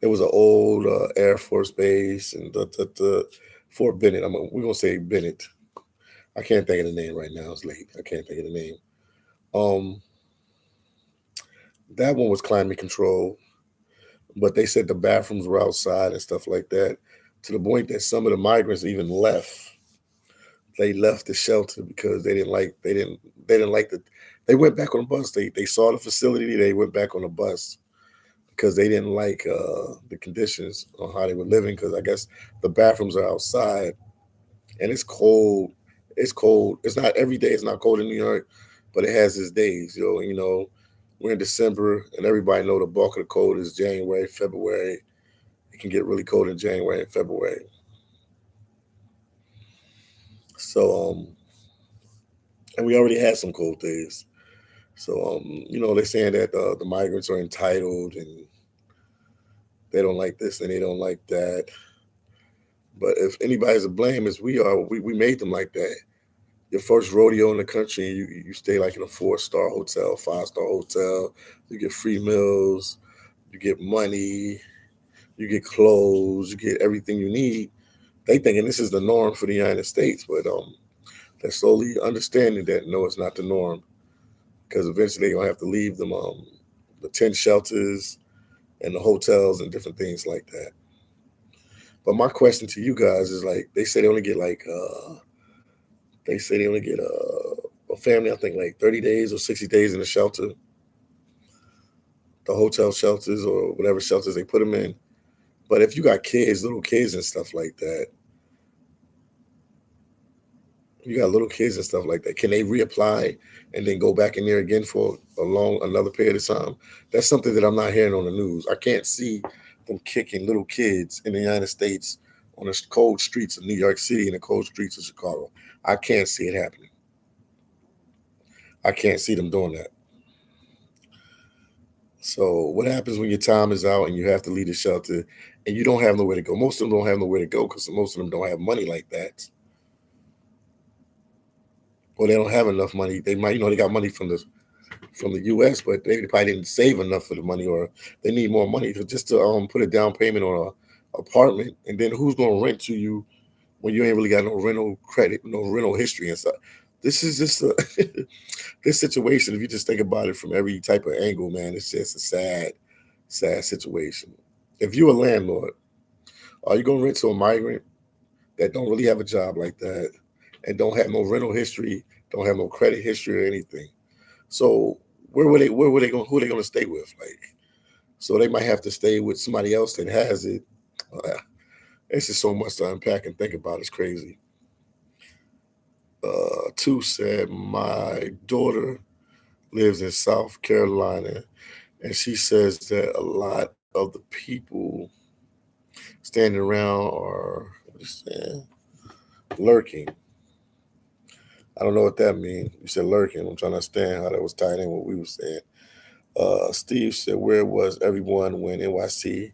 S1: It was an old Air Force base and the Fort Bennett. We're gonna say Bennett. I can't think of the name right now. It's late. I can't think of the name. Um, that one was climate control, but they said the bathrooms were outside and stuff like that. To the point that some of the migrants even left they left the shelter because they didn't like the they went back on the bus. They saw the facility, they went back on the bus because they didn't like the conditions on how they were living. Because I guess the bathrooms are outside and it's cold. It's cold. It's not every day. It's not cold in New York, but it has its days. We're in December, and everybody know the bulk of the cold is January, February. It can get really cold in January and February. So, and we already had some cold days. So, they're saying that the migrants are entitled and they don't like this and they don't like that. But if anybody's to blame, as we are, we made them like that. Your first rodeo in the country, you stay like in a 4-star hotel, 5-star hotel. You get free meals, you get money, you get clothes, you get everything you need. They thinking this is the norm for the United States, but they're slowly understanding that no, it's not the norm because eventually they're gonna have to leave them the tent shelters and the hotels and different things like that. But my question to you guys is like they say they only get a family, I think like 30 days or 60 days in the shelter, the hotel shelters or whatever shelters they put them in. But if you got kids, little kids and stuff like that, you got little kids and stuff like that, can they reapply and then go back in there again for another period of time? That's something that I'm not hearing on the news. I can't see them kicking little kids in the United States on the cold streets of New York City and the cold streets of Chicago. I can't see it happening. I can't see them doing that. So what happens when your time is out and you have to leave the shelter and you don't have nowhere to go? Most of them don't have nowhere to go because most of them don't have money like that. Or they don't have enough money. They might, they got money from the U.S., but they probably didn't save enough for the money, or they need more money just to put a down payment on a apartment. And then who's going to rent to you when you ain't really got no rental credit, no rental history and stuff? This is just this situation. If you just think about it from every type of angle, man, it's just a sad situation. If you're a landlord, are you going to rent to a migrant that don't really have a job like that and don't have no rental history, don't have no credit history or anything? So where were they going, who are they going to stay with? Like, so they might have to stay with somebody else that has it. It's just so much to unpack and think about. It's crazy. Two said, my daughter lives in South Carolina, and she says that a lot of the people standing around are, what is that, lurking. I don't know what that means. You said lurking. I'm trying to understand how that was tied in what we were saying. Steve said, where was everyone when NYC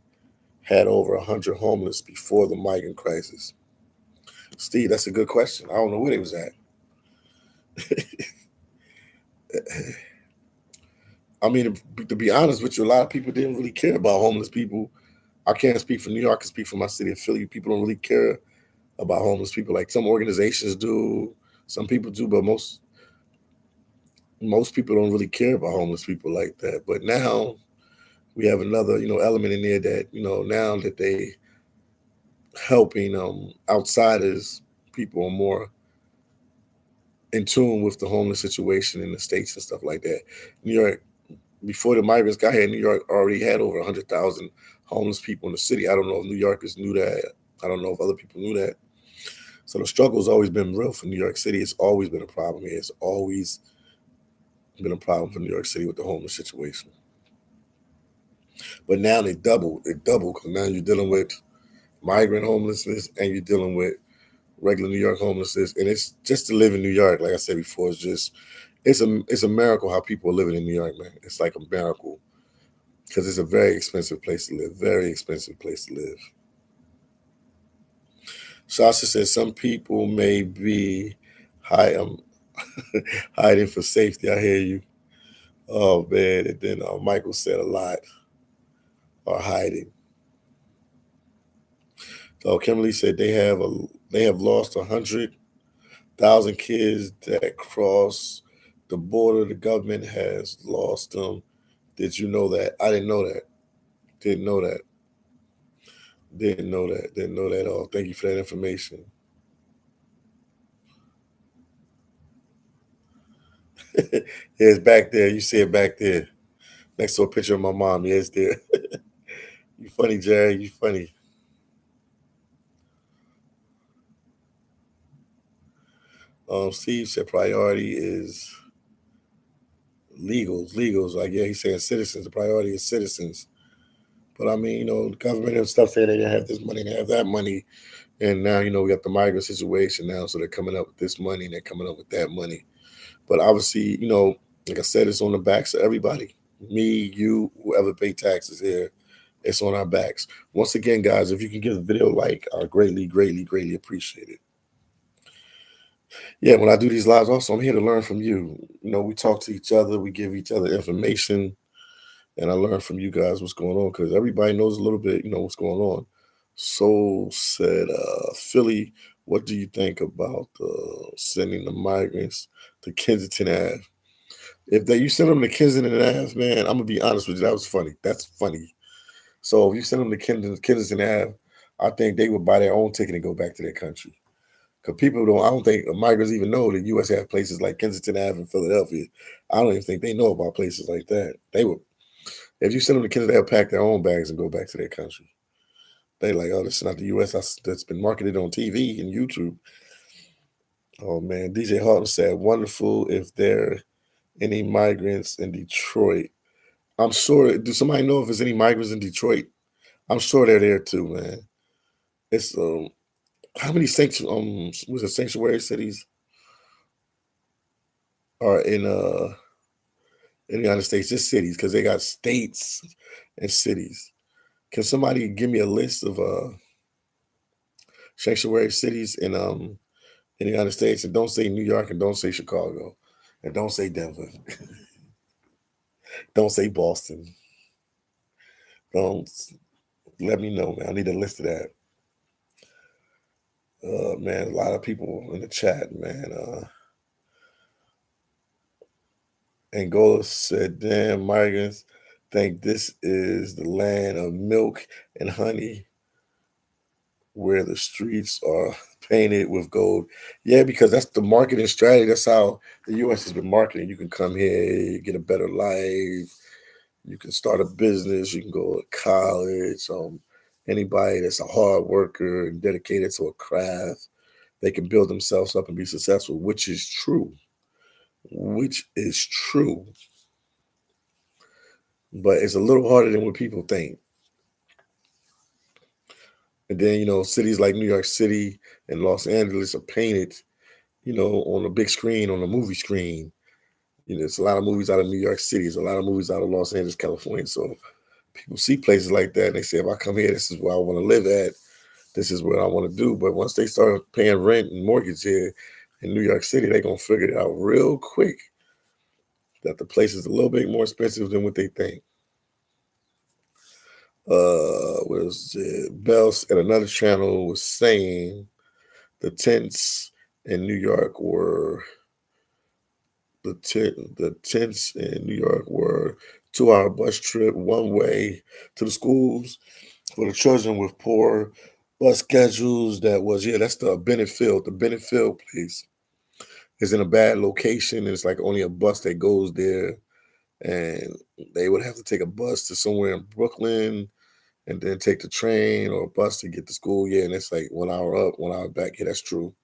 S1: had over 100 homeless before the migrant crisis? Steve, that's a good question. I don't know where they was at. I mean, to be honest with you, a lot of people didn't really care about homeless people. I can't speak for New York. I can speak for my city of Philly. People don't really care about homeless people. Like some organizations do, some people do, but most people don't really care about homeless people like that. But now we have another, element in there that, now that they helping outsiders, people are more in tune with the homeless situation in the states and stuff like that. New York, before the migrants got here, New York already had over 100,000 homeless people in the city. I don't know if New Yorkers knew that. I don't know if other people knew that. So the struggle has always been real for New York City. It's always been a problem here. It's always been a problem for New York City with the homeless situation. But now they double. Because now you're dealing with migrant homelessness and you're dealing with regular New York homelessness. And it's just to live in New York, like I said before, it's a miracle how people are living in New York, man. It's like a miracle because it's a very expensive place to live. Very expensive place to live. Sasha says some people may be hiding for safety. I hear you. Oh man! And then Michael said a lot are hiding. So Kimberly said they have lost 100,000 kids that cross the border. The government has lost them. Did you know that? I didn't know that. Didn't know that. Didn't know that. Didn't know that at all. Thank you for that information. Yeah, it's back there. You see it back there next to a picture of my mom. Yeah, it's there. You funny, Jerry. You funny. Steve said priority is legals. Like, yeah, he's saying citizens. The priority is citizens. But I mean, the government and stuff saying they didn't have this money, they have that money. And now, we got the migrant situation now. So they're coming up with this money and they're coming up with that money. But obviously, like I said, it's on the backs of everybody. Me, you, whoever pay taxes here, it's on our backs. Once again, guys, if you can give the video a like, I greatly, greatly, greatly appreciate it. Yeah, when I do these lives, also, I'm here to learn from you. We talk to each other, we give each other information, and I learn from you guys what's going on because everybody knows a little bit, what's going on. Soul said, Philly, what do you think about sending the migrants to Kensington Ave? If you send them to Kensington Ave, man, I'm gonna be honest with you, that was funny. That's funny. So if you send them to Kensington Ave, I think they would buy their own ticket and go back to their country. Because I don't think migrants even know the U.S. have places like Kensington Ave in Philadelphia. I don't even think they know about places like that. They would, if you send them to Kensington, they'll pack their own bags and go back to their country. They like, oh, this is not the U.S. That's been marketed on TV and YouTube. Oh man, DJ Harton said, wonderful if there are any migrants in Detroit. I'm sure. Do somebody know if there's any migrants in Detroit? I'm sure they're there too, man. It's how many sanctuary cities are in the United States? Just cities, because they got states and cities. Can somebody give me a list of sanctuary cities in the United States? And don't say New York, and don't say Chicago, and don't say Denver, don't say Boston. Don't let me know, man. I need a list of that. Man, a lot of people in the chat, man. Angola said, damn, migrants think this is the land of milk and honey where the streets are painted with gold. Yeah, because that's the marketing strategy. That's how the U.S. has been marketing. You can come here, you get a better life, you can start a business, you can go to college. Anybody that's a hard worker and dedicated to a craft, they can build themselves up and be successful, which is true. Which is true. But it's a little harder than what people think. And then, cities like New York City and Los Angeles are painted, on a big screen, on a movie screen. There's a lot of movies out of New York City. There's a lot of movies out of Los Angeles, California. So people see places like that and they say, if I come here, this is where I want to live at. This is what I want to do. But once they start paying rent and mortgage here in New York City, they're going to figure it out real quick that the place is a little bit more expensive than what they think. Was Bells at another channel was saying the tents in New York were the tents in New York were 2-hour bus trip one way to the schools for the children with poor bus schedules. That's the Bennett Field. The Bennett Field place is in a bad location and it's like only a bus that goes there, and they would have to take a bus to somewhere in Brooklyn and then take the train or a bus to get to school. Yeah, and it's like 1 hour up, 1 hour back. Yeah, that's true.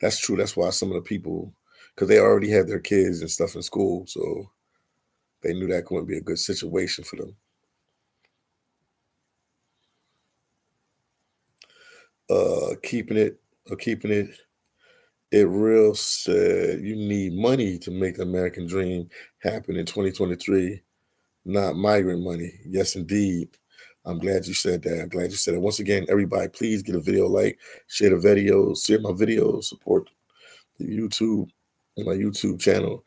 S1: That's true. That's why some of the people, because they already had their kids and stuff in school, so they knew that wouldn't be a good situation for them. Keeping it real said, you need money to make the American dream happen in 2023, not migrant money. Yes, indeed. I'm glad you said that. I'm glad you said it. Once again, everybody, please get a video like, share the video, share my videos, support the my YouTube channel.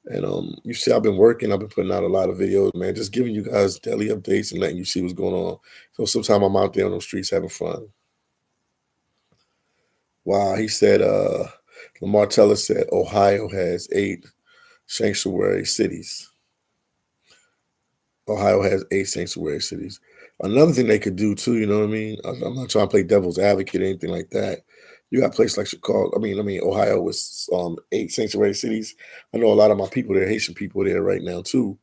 S1: And you see, I've been working. I've been putting out a lot of videos, man. Just giving you guys daily updates and letting you see what's going on. So sometimes I'm out there on the streets having fun. Wow, he said. Lamar Teller said Ohio has 8 sanctuary cities. Ohio has 8 sanctuary cities. Another thing they could do too, you know what I mean? I'm not trying to play devil's advocate or anything like that. You got places like Chicago. Ohio with 8 sanctuary cities. I know a lot of my people there, Haitian people there right now too.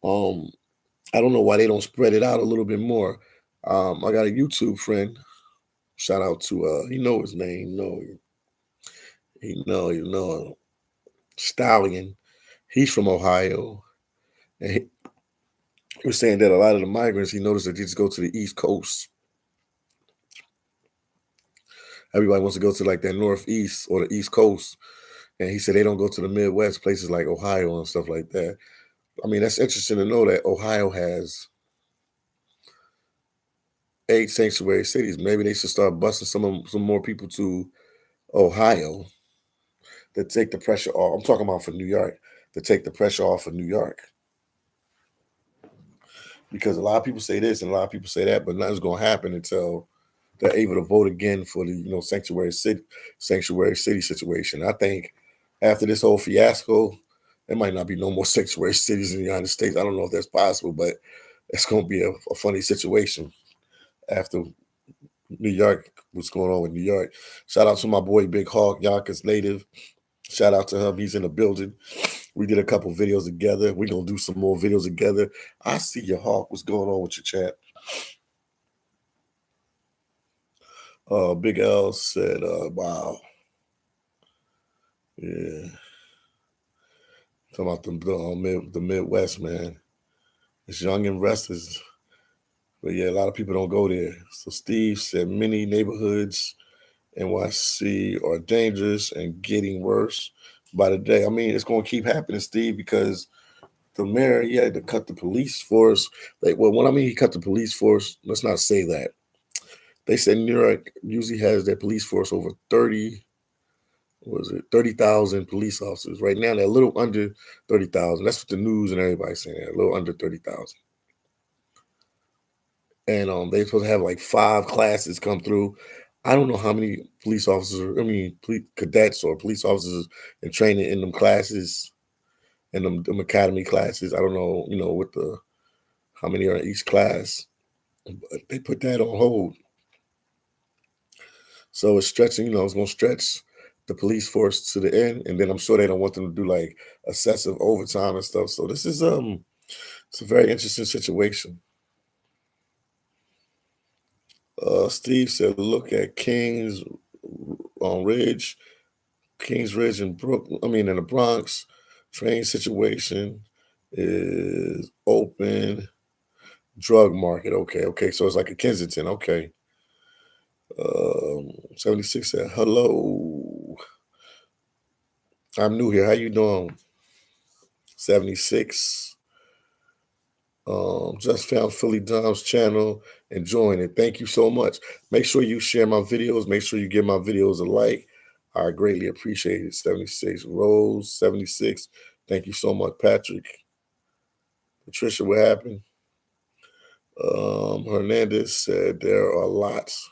S1: Um, I don't know why they don't spread it out a little bit more. I got a YouTube friend. Shout out to he know his name. He know Stallion. He's from Ohio, and he was saying that a lot of the migrants he noticed that they just go to the East Coast. Everybody wants to go to like that Northeast or the East Coast, and he said they don't go to the Midwest places like Ohio and stuff like that. That's interesting to know that Ohio has 8 sanctuary cities. Maybe they should start busing some more people to Ohio to take the pressure off. I'm talking about for New York, to take the pressure off of New York. Because a lot of people say this and a lot of people say that, but nothing's going to happen until they're able to vote again for the sanctuary city situation. I think after this whole fiasco, there might not be no more sanctuary cities in the United States. I don't know if that's possible, but it's going to be a funny situation after New York. What's going on with New York? Shout out to my boy Big Hawk Yonkers native. Shout out to him. He's in the building. We did a couple videos together. We're going to do some more videos together. I see your Hawk. What's going on with your chat? Big L said, wow. Yeah. Talking about the Midwest, man. It's young and restless. But yeah, a lot of people don't go there. So Steve said many neighborhoods NYC are dangerous and getting worse by the day. It's going to keep happening, Steve, because the mayor, he had to cut the police force. He cut the police force, let's not say that. They said New York usually has their police force over 30,000 police officers. Right now, they're a little under 30,000. That's what the news and everybody's saying. They're a little under 30,000. And they're supposed to have like 5 classes come through. I don't know how many police officers, police cadets or police officers in training in them classes, in them academy classes. I don't know, how many are in each class. But they put that on hold. So it's stretching, it's going to stretch the police force to the end. And then I'm sure they don't want them to do like excessive overtime and stuff. So this is it's a very interesting situation. Steve said, look at Kings Ridge in in the Bronx. Train situation is open. Drug market. Okay. So it's like a Kensington. Okay. 76 said, hello. I'm new here. How you doing? 76. Just found Phillydom's channel, enjoying it. Thank you so much. Make sure you share my videos. Make sure you give my videos a like. I greatly appreciate it. 76. Rose, 76. Thank you so much, Patrick. Patricia, what happened? Hernandez said there are lots.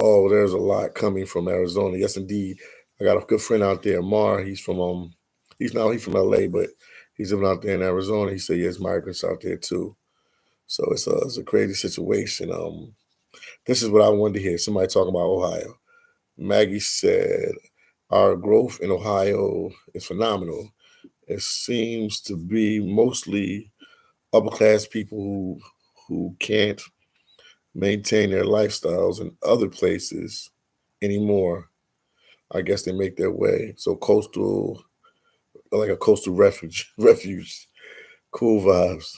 S1: Oh, there's a lot coming from Arizona. Yes, indeed. I got a good friend out there, Mar. He's from he's from LA, but he's living out there in Arizona. He said, yes, migrants out there too. So it's a crazy situation. This is what I wanted to hear. Somebody talking about Ohio. Maggie said, our growth in Ohio is phenomenal. It seems to be mostly upper class people who can't maintain their lifestyles in other places anymore. I guess they make their way. So like a coastal refuge. Cool vibes.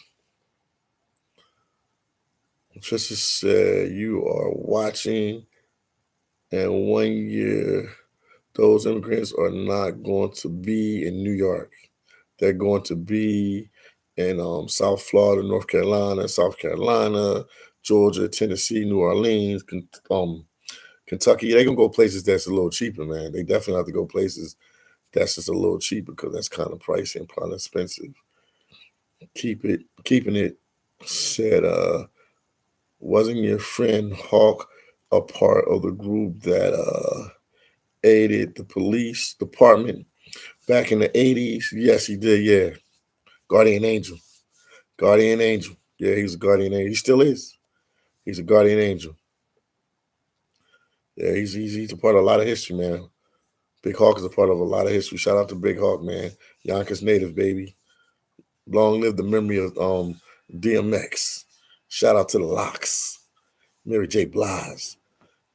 S1: Trisha said, you are watching, and 1 year, those immigrants are not going to be in New York. They're going to be in South Florida, North Carolina, South Carolina, Georgia, Tennessee, New Orleans, Kentucky. They're going to go places that's a little cheaper, man. They definitely have to go places that's just a little cheaper because that's kind of pricey and kind of expensive. Keeping it said, wasn't your friend Hawk a part of the group that aided the police department back in the 80s? Yes, he did. Yeah. Guardian Angel. Yeah, he was a guardian angel. He still is. He's a guardian angel. Yeah, he's a part of a lot of history, man. Big Hawk is a part of a lot of history. Shout out to Big Hawk, man. Yonkers native, baby. Long live the memory of DMX. Shout out to the Locks. Mary J. Blige.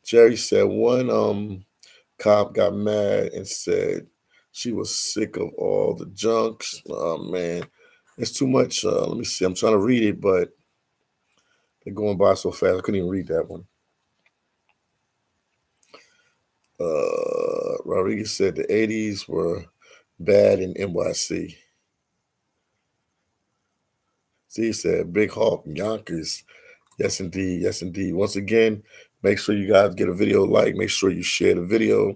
S1: Jerry said one cop got mad and said she was sick of all the junks. Oh man, it's too much. Let me see. I'm trying to read it, but they're going by so fast. I couldn't even read that one. Rodriguez said the 80s were bad in NYC. Z said Big Hawk Yonkers. Yes, indeed. Yes, indeed. Once again, make sure you guys get a video like. Make sure you share the video.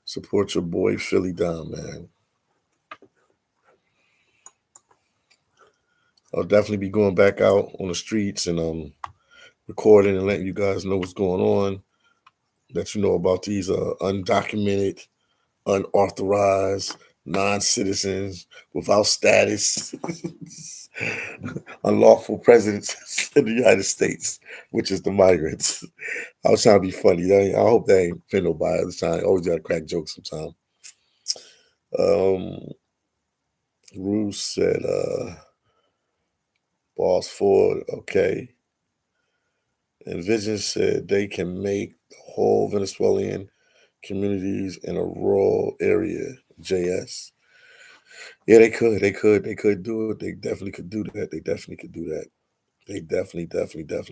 S1: Support your boy phillydom, man. I'll definitely be going back out on the streets and recording and letting you guys know what's going on. Let you know about these undocumented, unauthorized, non-citizens without status, unlawful presidents in the United States, which is the migrants. I was trying to be funny. I hope that ain't fit nobody. I was trying. I always got to crack jokes sometimes. Bruce said, Boss Ford, okay. And Vision said they can make the whole Venezuelan communities in a rural area, JS. Yeah, they could. They could do it. They definitely could do that. They definitely could do that. They definitely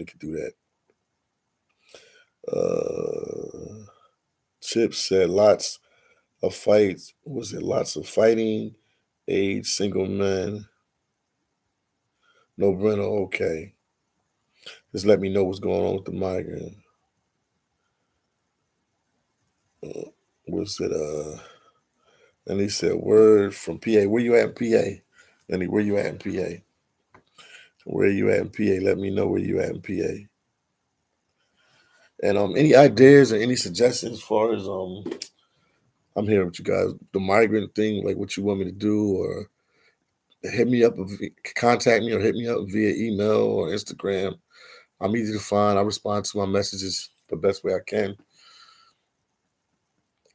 S1: could do that. Chip said lots of fights. Was it lots of fighting? Age, single men. No Breno, okay. Just let me know what's going on with the migrant. Was it and he said word from PA. Where you at in PA? And where you at in PA? Where you at in PA? Let me know where you at in PA. And any ideas or any suggestions as far as I'm here with you guys. The migrant thing, like what you want me to do, or hit me up, contact me, or hit me up via email or Instagram. I'm easy to find. I respond to my messages the best way I can.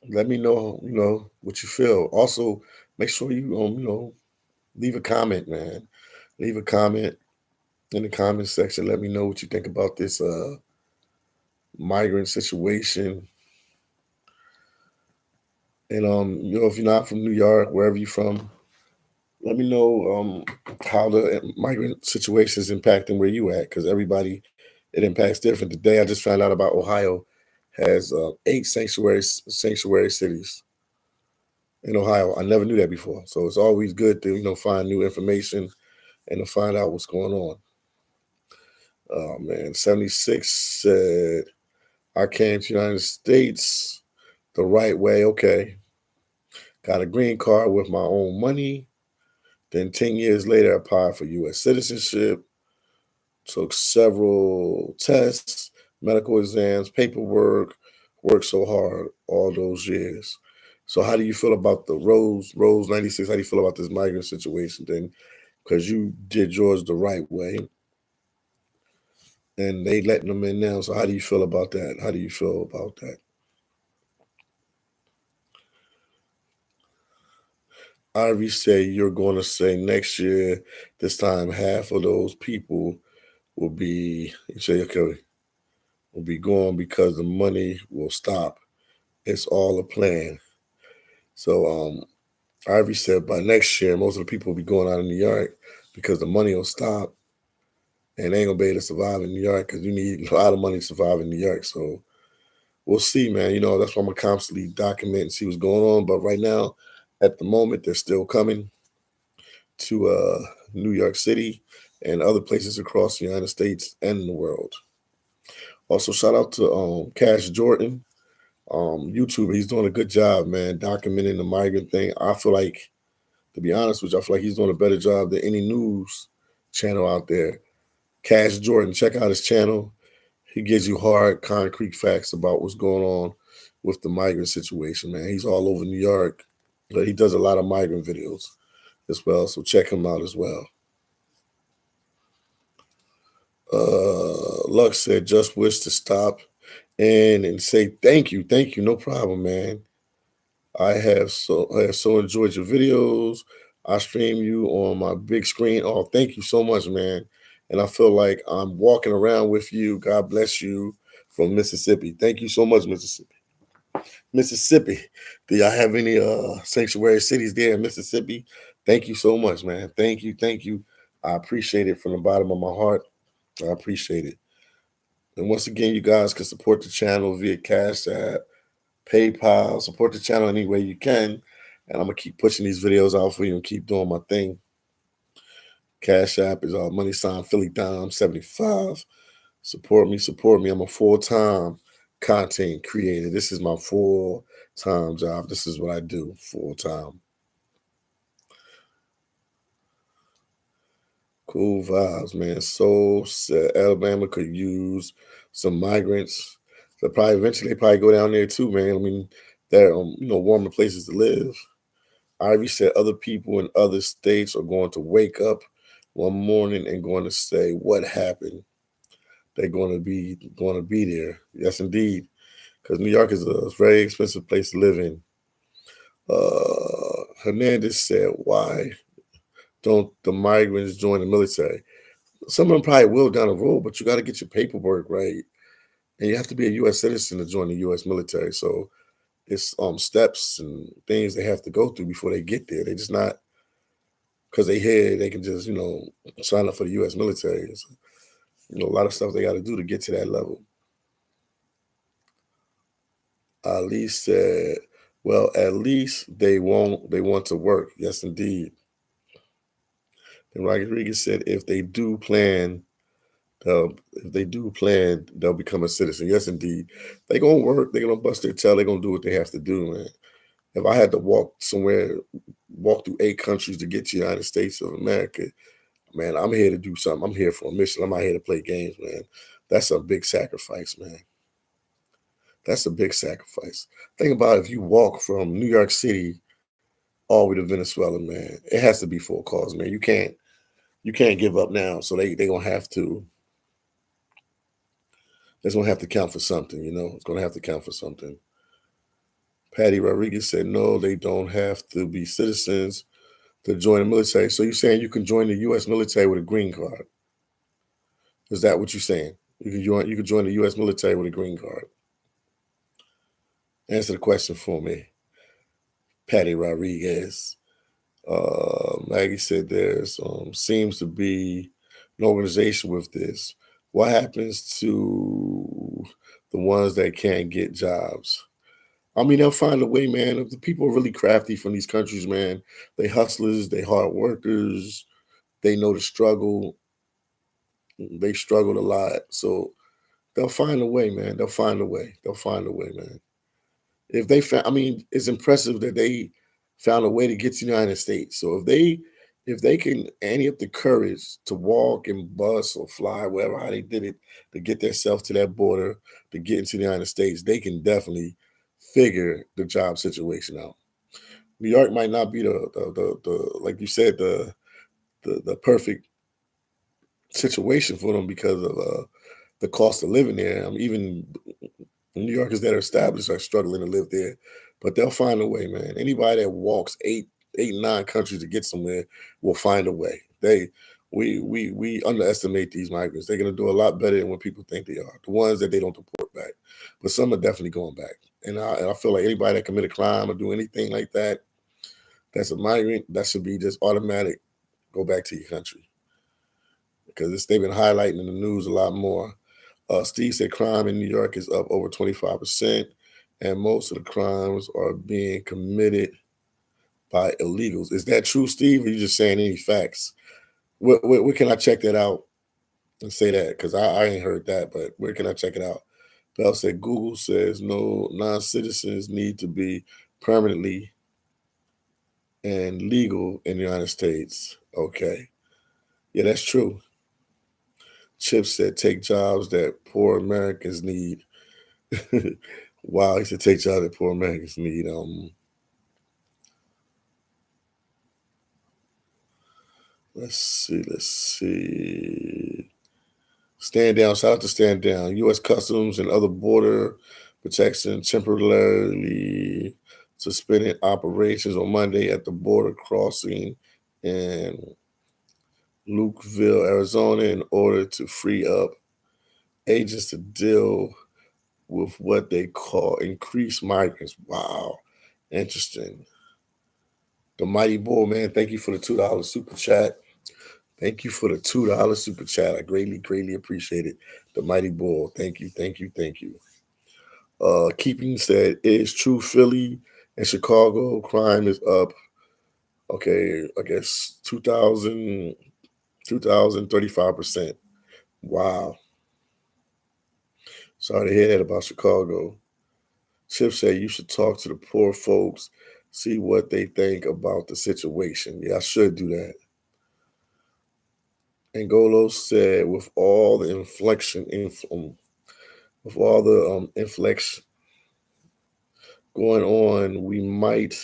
S1: Let me know, what you feel. Also, make sure you, leave a comment, man. Leave a comment in the comment section. Let me know what you think about this migrant situation. And if you're not from New York, wherever you're from, let me know how the migrant situation is impacting where you at, because everybody it impacts different. Today, I just found out about Ohio has 8 sanctuary cities in Ohio. I never knew that before, so it's always good to find new information and to find out what's going on. Oh man, 76 said I came to the United States the right way. Okay, got a green card with my own money. Then 10 years later, I applied for U.S. citizenship. Took several tests, medical exams, paperwork, worked so hard all those years. So how do you feel about the Rose 96? How do you feel about this migrant situation then? Because you did yours the right way and they letting them in now. So how do you feel about that? How do you feel about that? Ivy say you're going to say next year, this time half of those people will be, you say, okay, will be gone because the money will stop. It's all a plan. So Ivy said by next year, most of the people will be going out of New York because the money will stop and they ain't gonna be able to survive in New York because you need a lot of money to survive in New York. So we'll see, man. That's why I'm gonna constantly document and see what's going on. But right now, at the moment, they're still coming to New York City and other places across the United States and the world. Also, shout out to Cash Jordan, YouTuber. He's doing a good job, man, documenting the migrant thing. I feel like, to be honest with you, I feel like he's doing a better job than any news channel out there. Cash Jordan, check out his channel. He gives you hard, concrete facts about what's going on with the migrant situation, man. He's all over New York, but he does a lot of migrant videos as well, so check him out as well. Lux said, just wish to stop and say thank you, no problem, man. I have so enjoyed your videos. I stream you on my big screen. Oh, thank you so much, man. And I feel like I'm walking around with you. God bless you from Mississippi. Thank you so much, Mississippi. Mississippi. Do y'all have any sanctuary cities there in Mississippi? Thank you so much, man. Thank you, thank you. I appreciate it from the bottom of my heart. I appreciate it. And once again, you guys can support the channel via Cash App, PayPal, support the channel any way you can. And I'm gonna keep pushing these videos out for you and keep doing my thing. Cash App is money sign phillydom 75. Support me, support me. I'm a full-time content creator. This is my full-time job. This is what I do full-time. Cool vibes, man. So Alabama could use some migrants. So probably eventually they probably go down there too, man. I mean, they're warmer places to live. Ivy said other people in other states are going to wake up one morning and going to say, "What happened?" They're going to be there. Yes, indeed, because New York is a very expensive place to live in. Hernandez said, "Why don't the migrants join the military?" Some of them probably will down the road, but you got to get your paperwork right, and you have to be a U.S. citizen to join the U.S. military. So it's steps and things they have to go through before they get there. They just not because they here they can just sign up for the U.S. military. It's, a lot of stuff they got to do to get to that level. Ali said, "Well, at least they won't. They want to work. Yes, indeed." And Rodriguez said, if they do plan, they'll become a citizen. Yes, indeed. They gonna work. They gonna bust their tail. They gonna do what they have to do, man. If I had to walk through 8 countries to get to the United States of America, man, I'm here to do something. I'm here for a mission. I'm not here to play games, man. That's a big sacrifice, man. That's a big sacrifice. Think about if you walk from New York City all the way to Venezuela, man. It has to be for a cause, man. You can't give up now. So they gonna have to. It's gonna have to count for something, It's gonna have to count for something. Patty Rodriguez said, "No, they don't have to be citizens to join the military." So you're saying you can join the U.S. military with a green card? Is that what you're saying? You can join the U.S. military with a green card. Answer the question for me, Patty Rodriguez. Maggie said there's seems to be an organization with this. What happens to the ones that can't get jobs? I mean, they'll find a way, man. If the people are really crafty from these countries, man, they hustlers, they hard workers, they know the struggle. They struggled a lot. So they'll find a way, man. They'll find a way. They'll find a way, man. If they found, I mean, it's impressive that they found a way to get to the United States. So if they can ante up the courage to walk and bus or fly, wherever how they did it, to get themselves to that border, to get into the United States, they can definitely figure the job situation out. New York might not be the like you said, the perfect situation for them because of the cost of living there. I mean, even New Yorkers that are established are struggling to live there, but they'll find a way, man. Anybody that walks 9 countries to get somewhere will find a way. We underestimate these migrants. They're gonna do a lot better than what people think they are. The ones that they don't deport back, but some are definitely going back. And I feel like anybody that commit a crime or do anything like that, that's a migrant, that should be just automatic. Go back to your country because they've been highlighting in the news a lot more. Steve said crime in New York is up over 25%, and most of the crimes are being committed by illegals. Is that true, Steve? Or are you just saying any facts? Where can I check that out and say that? Because I ain't heard that, but where can I check it out? Bell said Google says no non-citizens need to be permanently and legal in the United States. Okay. Yeah, that's true. Chip said take jobs that poor Americans need. Wow, he said take jobs that poor Americans need. Let's see. Stand down. Shout out to Stand Down. U.S. Customs and other border protection temporarily suspended operations on Monday at the border crossing in Lukeville, Arizona, in order to free up agents to deal with what they call increased migrants. Wow, interesting. The Mighty Bull, man, thank you for the $2 super chat. Thank you for the $2 super chat. I greatly, greatly appreciate it. The Mighty Bull, thank you, thank you, thank you. Keeping said, it is true, Philly and Chicago crime is up. Okay, I guess 35%. Wow. Sorry to hear that about Chicago. Chip said you should talk to the poor folks, see what they think about the situation. Yeah, I should do that. Angolo said, with all the with all the inflection going on, we might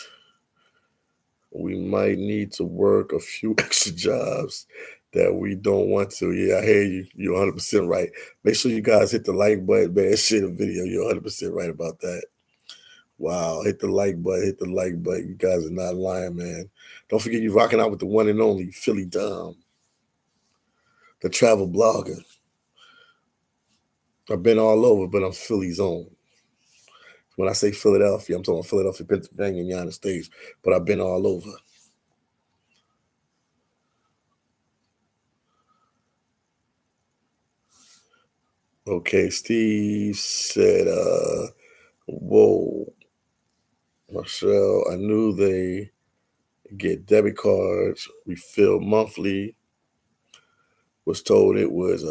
S1: need to work a few extra jobs that we don't want to. Yeah, I hear you. You're 100% right. Make sure you guys hit the like button, man. Share the video. You're 100% right about that. Wow, hit the like button, hit the like button. You guys are not lying, man. Don't forget you're rocking out with the one and only phillydom, the travel blogger. I've been all over, but I'm Philly's own. When I say Philadelphia, I'm talking Philadelphia, Pennsylvania, United States, but I've been all over. Okay, Steve said, whoa, Marcel, I knew they get debit cards refilled monthly. Was told it was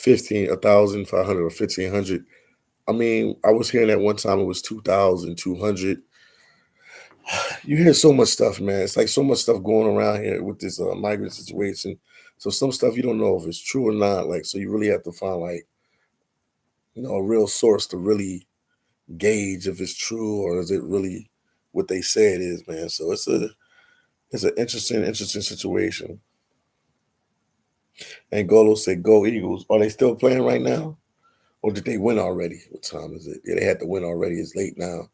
S1: 1,500 or 1,500. I mean, I was hearing that one time it was 2,200. You hear so much stuff, man. It's like so much stuff going around here with this migrant situation. So some stuff you don't know if it's true or not. Like, so you really have to find like, a real source to really gauge if it's true or is it really what they say it is, man. So it's an interesting situation. And Golo said, "Go Eagles." Are they still playing right now, or did they win already? What time is it? Yeah, they had to win already. It's late now.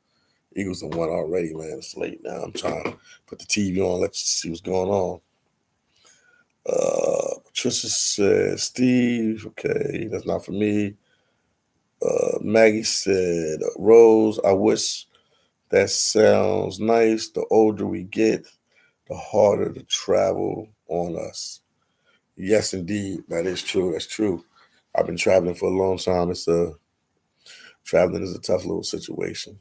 S1: Eagles have won already, man. It's late now. I'm trying to put the TV on, let you see what's going on. Patricia said, "Steve, okay, that's not for me." Maggie said, "Rose, I wish that sounds nice. The older we get, the harder to travel on us." Yes, indeed, that is true. That's true. I've been traveling for a long time. Traveling is a tough little situation.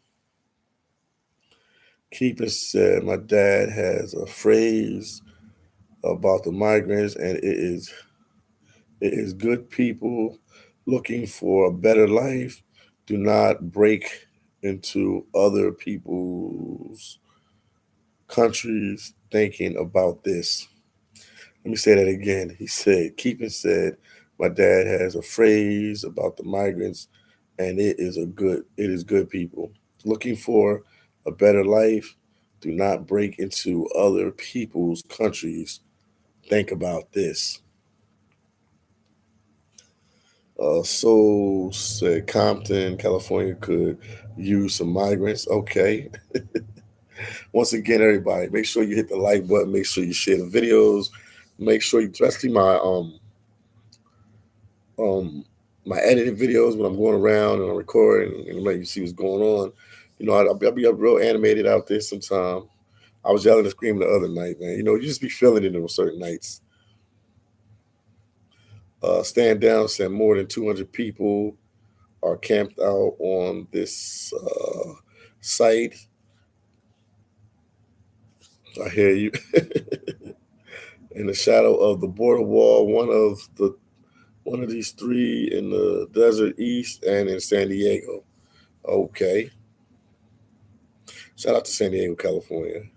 S1: Keeper said, "My dad has a phrase about the migrants, and it is good people looking for a better life. Do not break into other people's countries thinking about this." Let me say that again. He said, Keeping said, "My dad has a phrase about the migrants, and it is good people looking for a better life. Do not break into other people's countries. Think about this." So said Compton, California could use some migrants. Okay. Once again, everybody, make sure you hit the like button. Make sure you share the videos. Make sure you, especially um my edited videos when I'm going around and I'm recording and let you see what's going on. I'll be up real animated out there sometime. I was yelling and screaming the other night, man. You just be feeling it on certain nights. Stand down said more than 200 people are camped out on this site. I hear you. In the shadow of the border wall, one of these three in the desert east and in San Diego. Okay. Shout out to San Diego, California.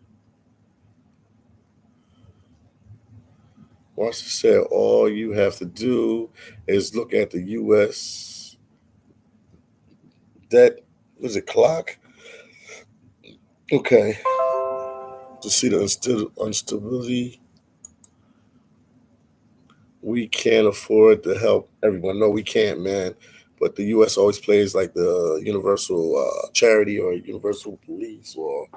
S1: Marcia said all you have to do is look at the U.S. debt. Was it clock? Okay. To see the instability we can't afford to help everyone. No, we can't, man. But the U.S. always plays like the universal charity or universal police or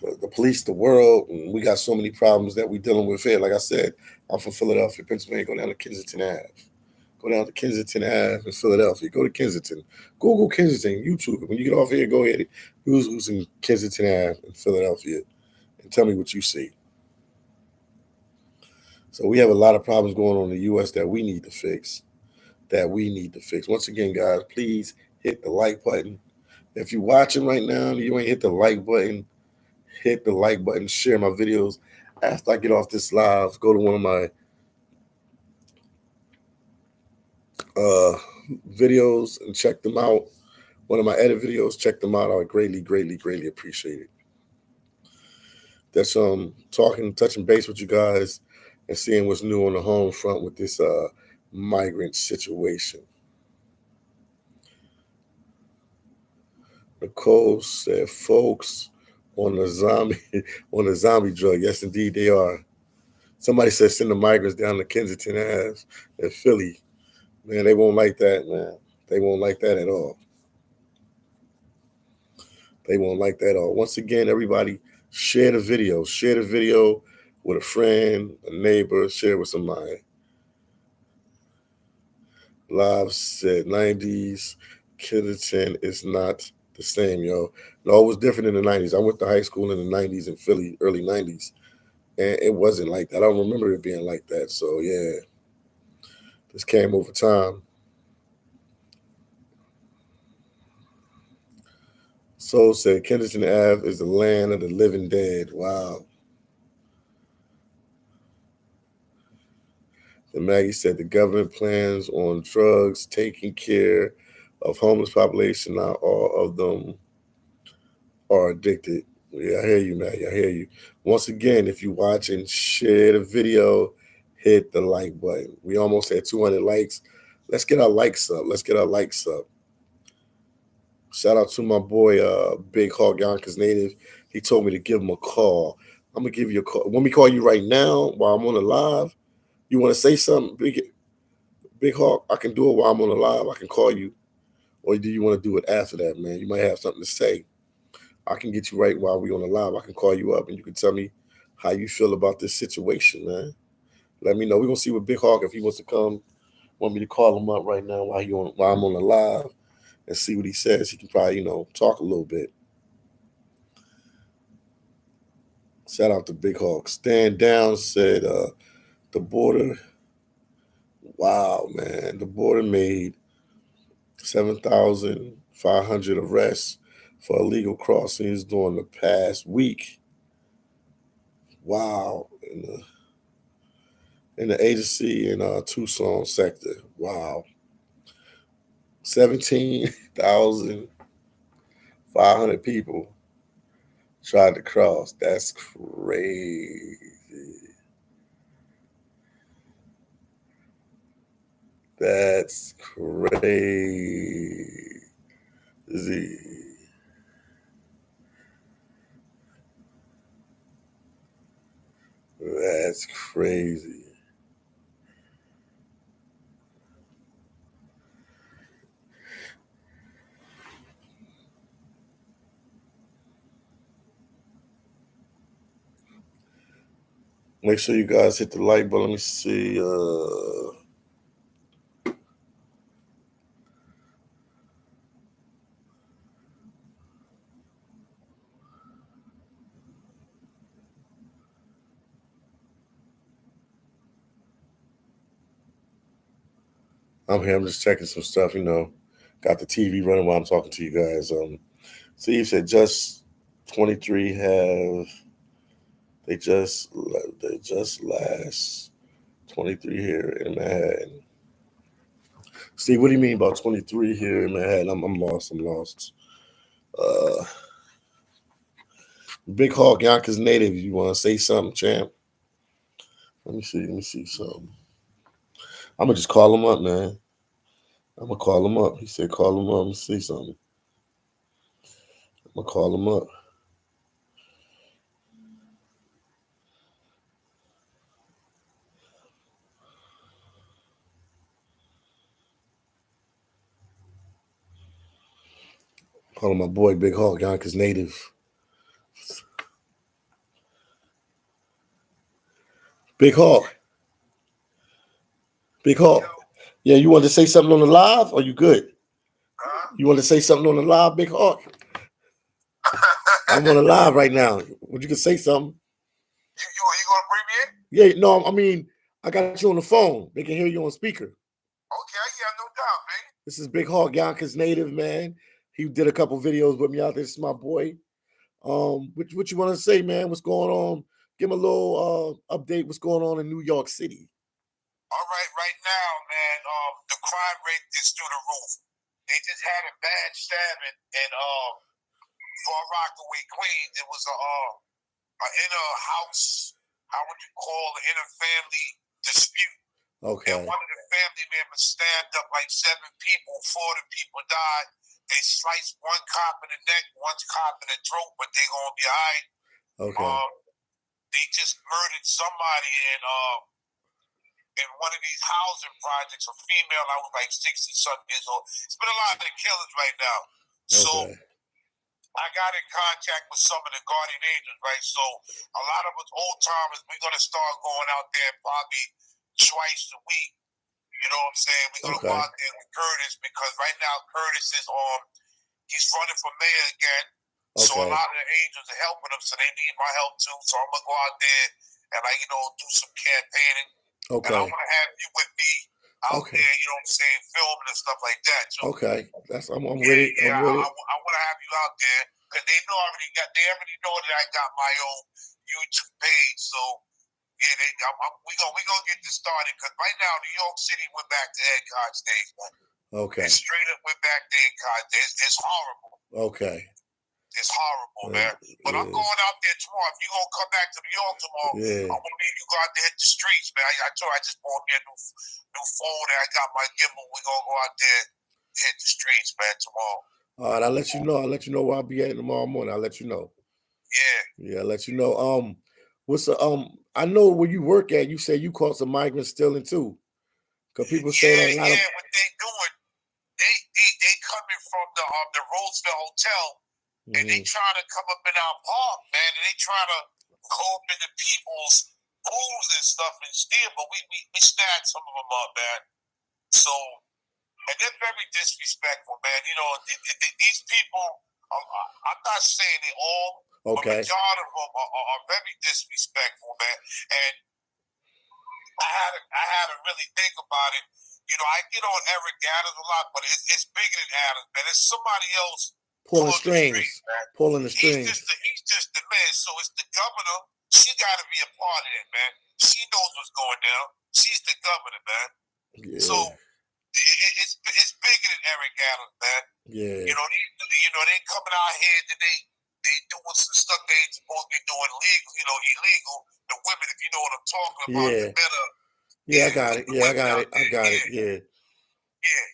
S1: the police, the world. And we got so many problems that we dealing with here. Like I said, I'm from Philadelphia, Pennsylvania. Go down to Kensington Ave. Go down to Kensington Ave in Philadelphia. Go to Kensington. Google Kensington, YouTube. When you get off here, go ahead. Who's in Kensington Ave in Philadelphia and tell me what you see. So we have a lot of problems going on in the U.S. that we need to fix. Once again, guys, please hit the like button. If you're watching right now and you ain't hit the like button, hit the like button, share my videos. After I get off this live, go to one of my uh, videos and check them out. One of my edit videos, check them out. I would greatly, greatly, greatly appreciate it. That's talking, touching base with you guys and seeing what's new on the home front with this migrant situation. Nicole said, "Folks on the zombie on the zombie drug. Yes, indeed they are." Somebody said, "Send the migrants down to Kensington Ave in Philly." Man, they won't like that, man. They won't like that at all. They won't like that at all. Once again, everybody, share the video. Share the video with a friend, a neighbor. Share it with somebody. Live said 90s Kensington is not the same, yo. No, it was different in the 90s. I went to high school in the 90s in Philly, early 90s. And it wasn't like that. I don't remember it being like that. So yeah, this came over time. Soul said Kensington Ave is the land of the living dead. Wow. And Maggie said the government plans on drugs, taking care of homeless population. Not all of them are addicted. Yeah, I hear you, Maggie. I hear you. Once again, if you're watching, share the video, hit the like button. We almost had 200 likes. Let's get our likes up. Let's get our likes up. Shout out to my boy, Big Hawk Yonkers native. He told me to give him a call. I'm gonna give you a call. Let me call you right now while I'm on the live. You want to say something, Big Hawk? I can do it while I'm on the live. I can call you, or do you want to do it after that, man? You might have something to say. I can get you right while we on the live. I can call you up and you can tell me how you feel about this situation, man. Let me know. We're gonna see what Big Hawk, if he wants to come. Want me to call him up right now while I'm on the live and see what he says. He can probably, talk a little bit. Shout out to Big Hawk. Stand Down said the border. Wow, man. The border made 7,500 arrests for illegal crossings during the past week. Wow. In the agency in Tucson sector. Wow. 17,500 people tried to cross. That's crazy. That's crazy. That's crazy. Make sure you guys hit the like button. Let me see. I'm here. I'm just checking some stuff. Got the TV running while I'm talking to you guys. Steve said just 23 have. They just last 23 here in Manhattan. Steve, what do you mean about 23 here in Manhattan? I'm lost. I'm lost. Uh, Big Hawk Yonkers native. You want to say something, champ? Let me see. Let me see something. I'm gonna just call him up, man. I'm gonna call him up. He said, "Call him up." Let me see something. I'm gonna call him up. Hold on, my boy Big Hawk Yonkers native. Big Hawk. Big Hawk. Yeah, you want to say something on the live? Or you good? You want to say something on the live, Big Hawk? I'm on the live right now. Would you can say something?
S2: You gonna bring me in?
S1: Yeah, no, I mean, I got you on the phone. They can hear you on speaker.
S2: Okay, yeah, no doubt, man.
S1: This is Big Hawk Yonkers native, man. He did a couple videos with me out there. This is my boy. What you want to say, man? What's going on? Give him a little update. What's going on in New York City?
S2: All right now, man. The crime rate is through the roof. They just had a bad stabbing in Far Rockaway, Queens. It was a inner house. How would you call it? Inner family dispute.
S1: Okay.
S2: And one of the family members stabbed up like 7 people. 4 of the people died. They sliced one cop in the neck, one cop in the throat, but they gonna be all right.
S1: Okay.
S2: They just murdered somebody in one of these housing projects, a female. I was like 60-something years old. It's been a lot of the killings right now. So I got in contact with some of the guardian angels, right? So a lot of us old timers, we're gonna start going out there probably twice a week. You know what I'm saying? We're gonna go out there with Curtis because right now Curtis is he's running for mayor again. Okay. So a lot of the angels are helping him, so they need my help too. So I'm gonna go out there and do some campaigning. Okay. And I want to have you with me out there, you know what I'm saying, filming and stuff like that too.
S1: Okay, I'm with it.
S2: Yeah, I want to have you out there because they already know that I got my own YouTube page. So yeah, we gonna get this started because right now New York City went back to Ed days, man. Okay. It straight up went back to Ed days. It's horrible. Okay. It's horrible, man. But I'm going out there tomorrow. If you're going to come back to New York tomorrow, I'm going to need you go out there hit the streets, man. I told you I just bought me a new phone and I got my gimbal. We're going to go out there hit the streets, man, tomorrow. All right, I'll let you know. I'll let you know where I'll be at tomorrow morning. I'll let you know. Yeah. Yeah, I'll let you know. I know where you work at, you say you caught some migrants stealing too. Because people say that a lot of... what they doing, they coming from the Roosevelt Hotel. And they trying to come up in our park, man, and they trying to go up into people's pools and stuff and steal, but we snatched some of them up, man. So, and they're very disrespectful, man. You know, these people, I'm not saying they all, but majority of them are very disrespectful, man. And I had to really think about it. You know, I get on Eric Adams a lot, but it's bigger than Adams, man. It's somebody else pulling the strings. He's just the man. So it's the governor. She got to be a part of it, man. She knows what's going down. She's the governor, man. Yeah. So it's bigger than Eric Adams, man. Yeah. You know, they coming out here and they doing some stuff they ain't supposed to be doing illegal. The women, if you know what I'm talking about, the better. Yeah, I got it. Yeah, I got it. Yeah. Yeah.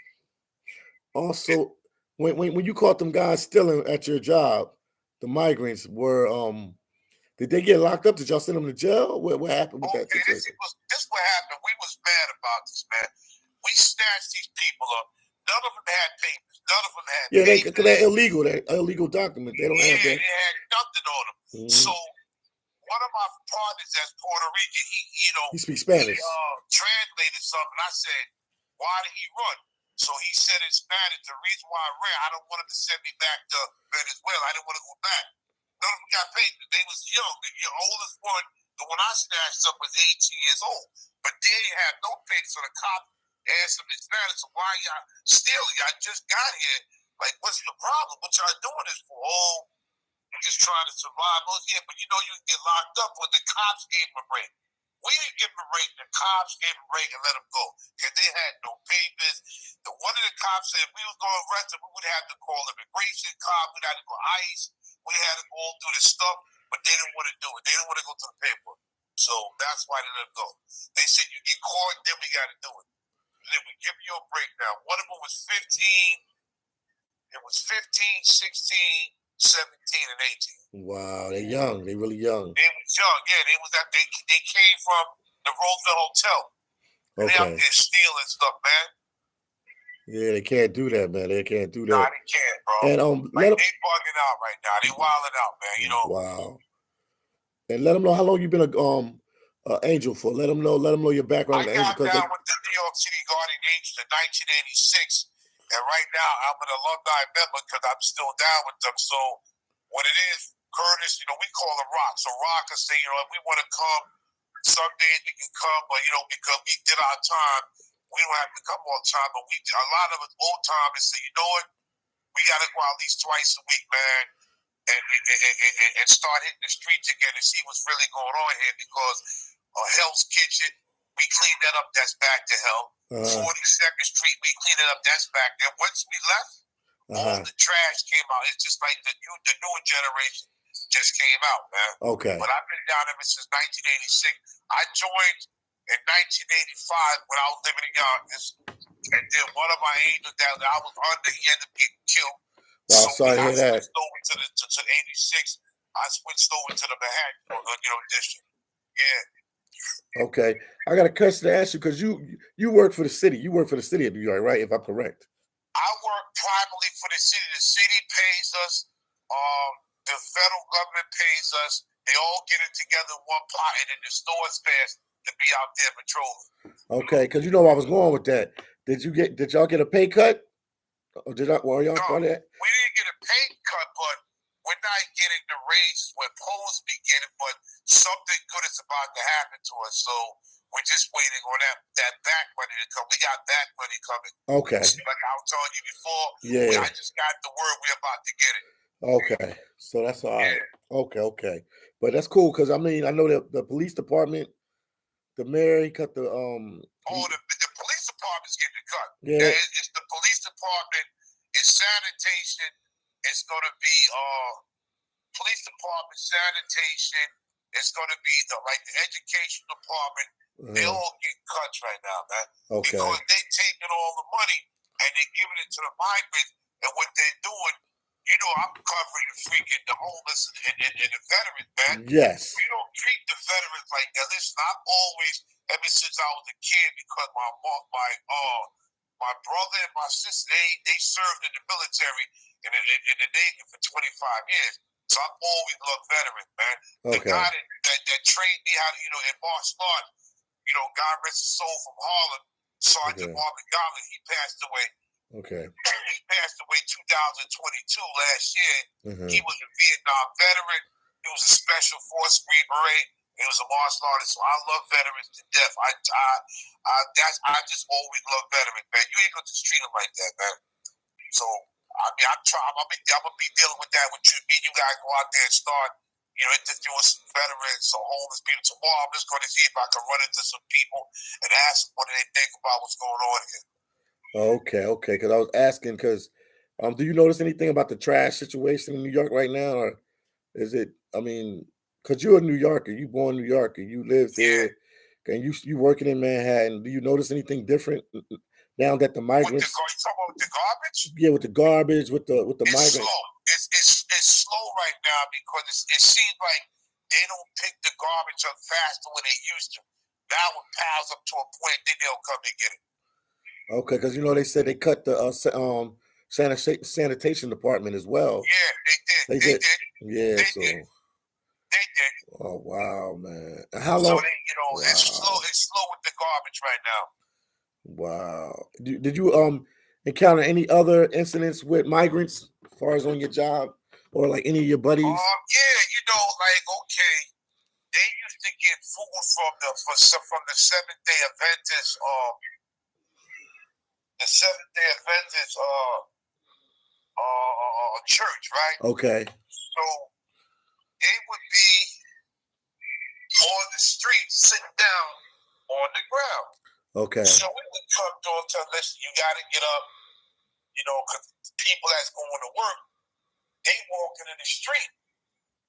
S2: Also, when you caught them guys stealing at your job, the migrants were did they get locked up? Did y'all send them to jail? What happened with that situation? This what happened. We was mad about this, man. We snatched these people up. None of them had papers. None of them had papers. Because they're illegal. They're illegal document. They don't have that. They had nothing on them. Mm-hmm. So one of my partners that's Puerto Rican, he speaks Spanish. He translated something. I said, why did he run? So he said in Spanish, the reason why I ran, I don't want him to send me back to Venezuela. I didn't want to go back. None of them got papers. They was young. The oldest one, the one I snatched up, was 18 years old. But they didn't have no papers. So the cop asked him in Spanish, so why y'all stealing? Y'all just got here. Like, what's the problem? What y'all doing this for? Oh, I'm just trying to survive. Oh, yeah, but you can get locked up when the cops gave him a break. We didn't give him a break. The cops gave him a break and let him go because they had no papers. One of the cops said if we was going to arrest him, we would have to call immigration cop. We'd have to go ICE. We had to go through this stuff, but they didn't want to do it. They didn't want to go through the paperwork. So that's why they let him go. They said you get caught, then we got to do it. And then we give you a breakdown. One of them was 15. It was 15, 16, 17, and 18. Wow, they're young. They're really young. They was young, yeah. They came from the Roosevelt Hotel. Okay. They out there stealing stuff, man.
S1: Yeah, they can't do that, man. They can't do
S2: Nah,
S1: that.
S2: they can't, bro.
S1: And
S2: like they bugging out right now. They wilding out, man. You know.
S1: Wow. And let them know how long you been a angel for. Let them know your background
S2: I
S1: as an angel,
S2: got down with the New York City Guardian Angels in 1986, and right now I'm an alumni member because I'm still down with them. So what it is, Curtis, you know, we call them Rock. So Rock will say, you know, if we want to come, some days we can come, but you know, because we did our time, we don't have to come all the time. But a lot of us old timers say, you know what, we got to go out at least twice a week, man. And start hitting the streets again and see what's really going on here because Hell's Kitchen, we cleaned that up, that's back to hell. 42nd Street, we cleaned it up, that's back there. Once we left, all the trash came out. It's just like the newer generation just came out, man.
S1: Okay.
S2: But I've been down ever since 1986. I joined in 1985 when I was living in Yonkers, and then one of my angels that I was under, he ended up getting killed.
S1: Wow,
S2: so
S1: sorry to hear that.
S2: I switched over to 86. I switched over to the Manhattan, district. Yeah.
S1: Okay. I got a question to ask you because you work for the city. You work for the city of New York, right? If I'm correct.
S2: I work primarily for the city. The city pays us. The federal government pays us. They all get it together in one pot, and then the stores pass to be out there patrolling.
S1: Okay, because you know I was going with that. Did y'all get a pay cut? Or were y'all part of that?
S2: We didn't get a pay cut, but we're not getting the raises we're supposed to be getting, but something good is about to happen to us. So we're just waiting on that back money to come. We got back money coming.
S1: Okay.
S2: Like I was telling you before,
S1: yeah.
S2: I just got the word we're about to get it.
S1: Okay. So that's all right. Yeah. Okay. But that's cool because I mean I know that the police department, the mayor, he cut the
S2: the police department's getting cut.
S1: Yeah.
S2: It's the police department, it's sanitation, it's gonna be police department, sanitation, it's gonna be the education department. They all get cuts right now, man.
S1: Okay.
S2: Because they taking all the money and they giving it to the migrants, and what they're doing, you know, I'm covering the homeless and the veterans, man.
S1: Yes.
S2: We don't treat the veterans like that. Listen, I've always, ever since I was a kid, because my brother and my sister, they served in the military in the Navy for 25 years. So I've always loved veterans, man. The guy that trained me how to, you know, in martial arts, you know, God rest his soul, from Harlem, Sergeant Marvin Garland, he passed away.
S1: Okay.
S2: He passed away 2022 last year. He was a Vietnam veteran. He was a Special Force Green Beret. He was a martial artist. So I love veterans to death. I just always love veterans, man. You ain't gonna just treat them like that, man. So I mean, I'm gonna be dealing with that with you. Me, you guys go out there and start, you know, interviewing some veterans or homeless people. Tomorrow, I'm just going to see if I can run into some people and ask what do they think about what's going on here.
S1: Okay. Because I was asking because, do you notice anything about the trash situation in New York right now, or is it? I mean, because you're a New Yorker, you born in New York, and you live here, and you working in Manhattan. Do you notice anything different now that the migrants?
S2: You talking about with the garbage?
S1: Yeah, with the garbage, with the migrants.
S2: Slow. It's slow right now because it seems like they don't pick the garbage up faster than they used to. Now it piles up to a point, then they'll come and get it.
S1: Okay, because you know they said they cut the sanitation department as well.
S2: Yeah, they did.
S1: Yeah,
S2: they did.
S1: Oh wow, man! How long?
S2: So it's slow with the garbage right now.
S1: Wow. Did you encounter any other incidents with migrants as far as on your job or like any of your buddies?
S2: Yeah, they used to get food from the Seventh-day Adventist church, right?
S1: Okay.
S2: So they would be on the street sitting down on the ground.
S1: Okay.
S2: So we would come to them, tell them, listen, you got to get up, because people that's going to work, they walking in the street.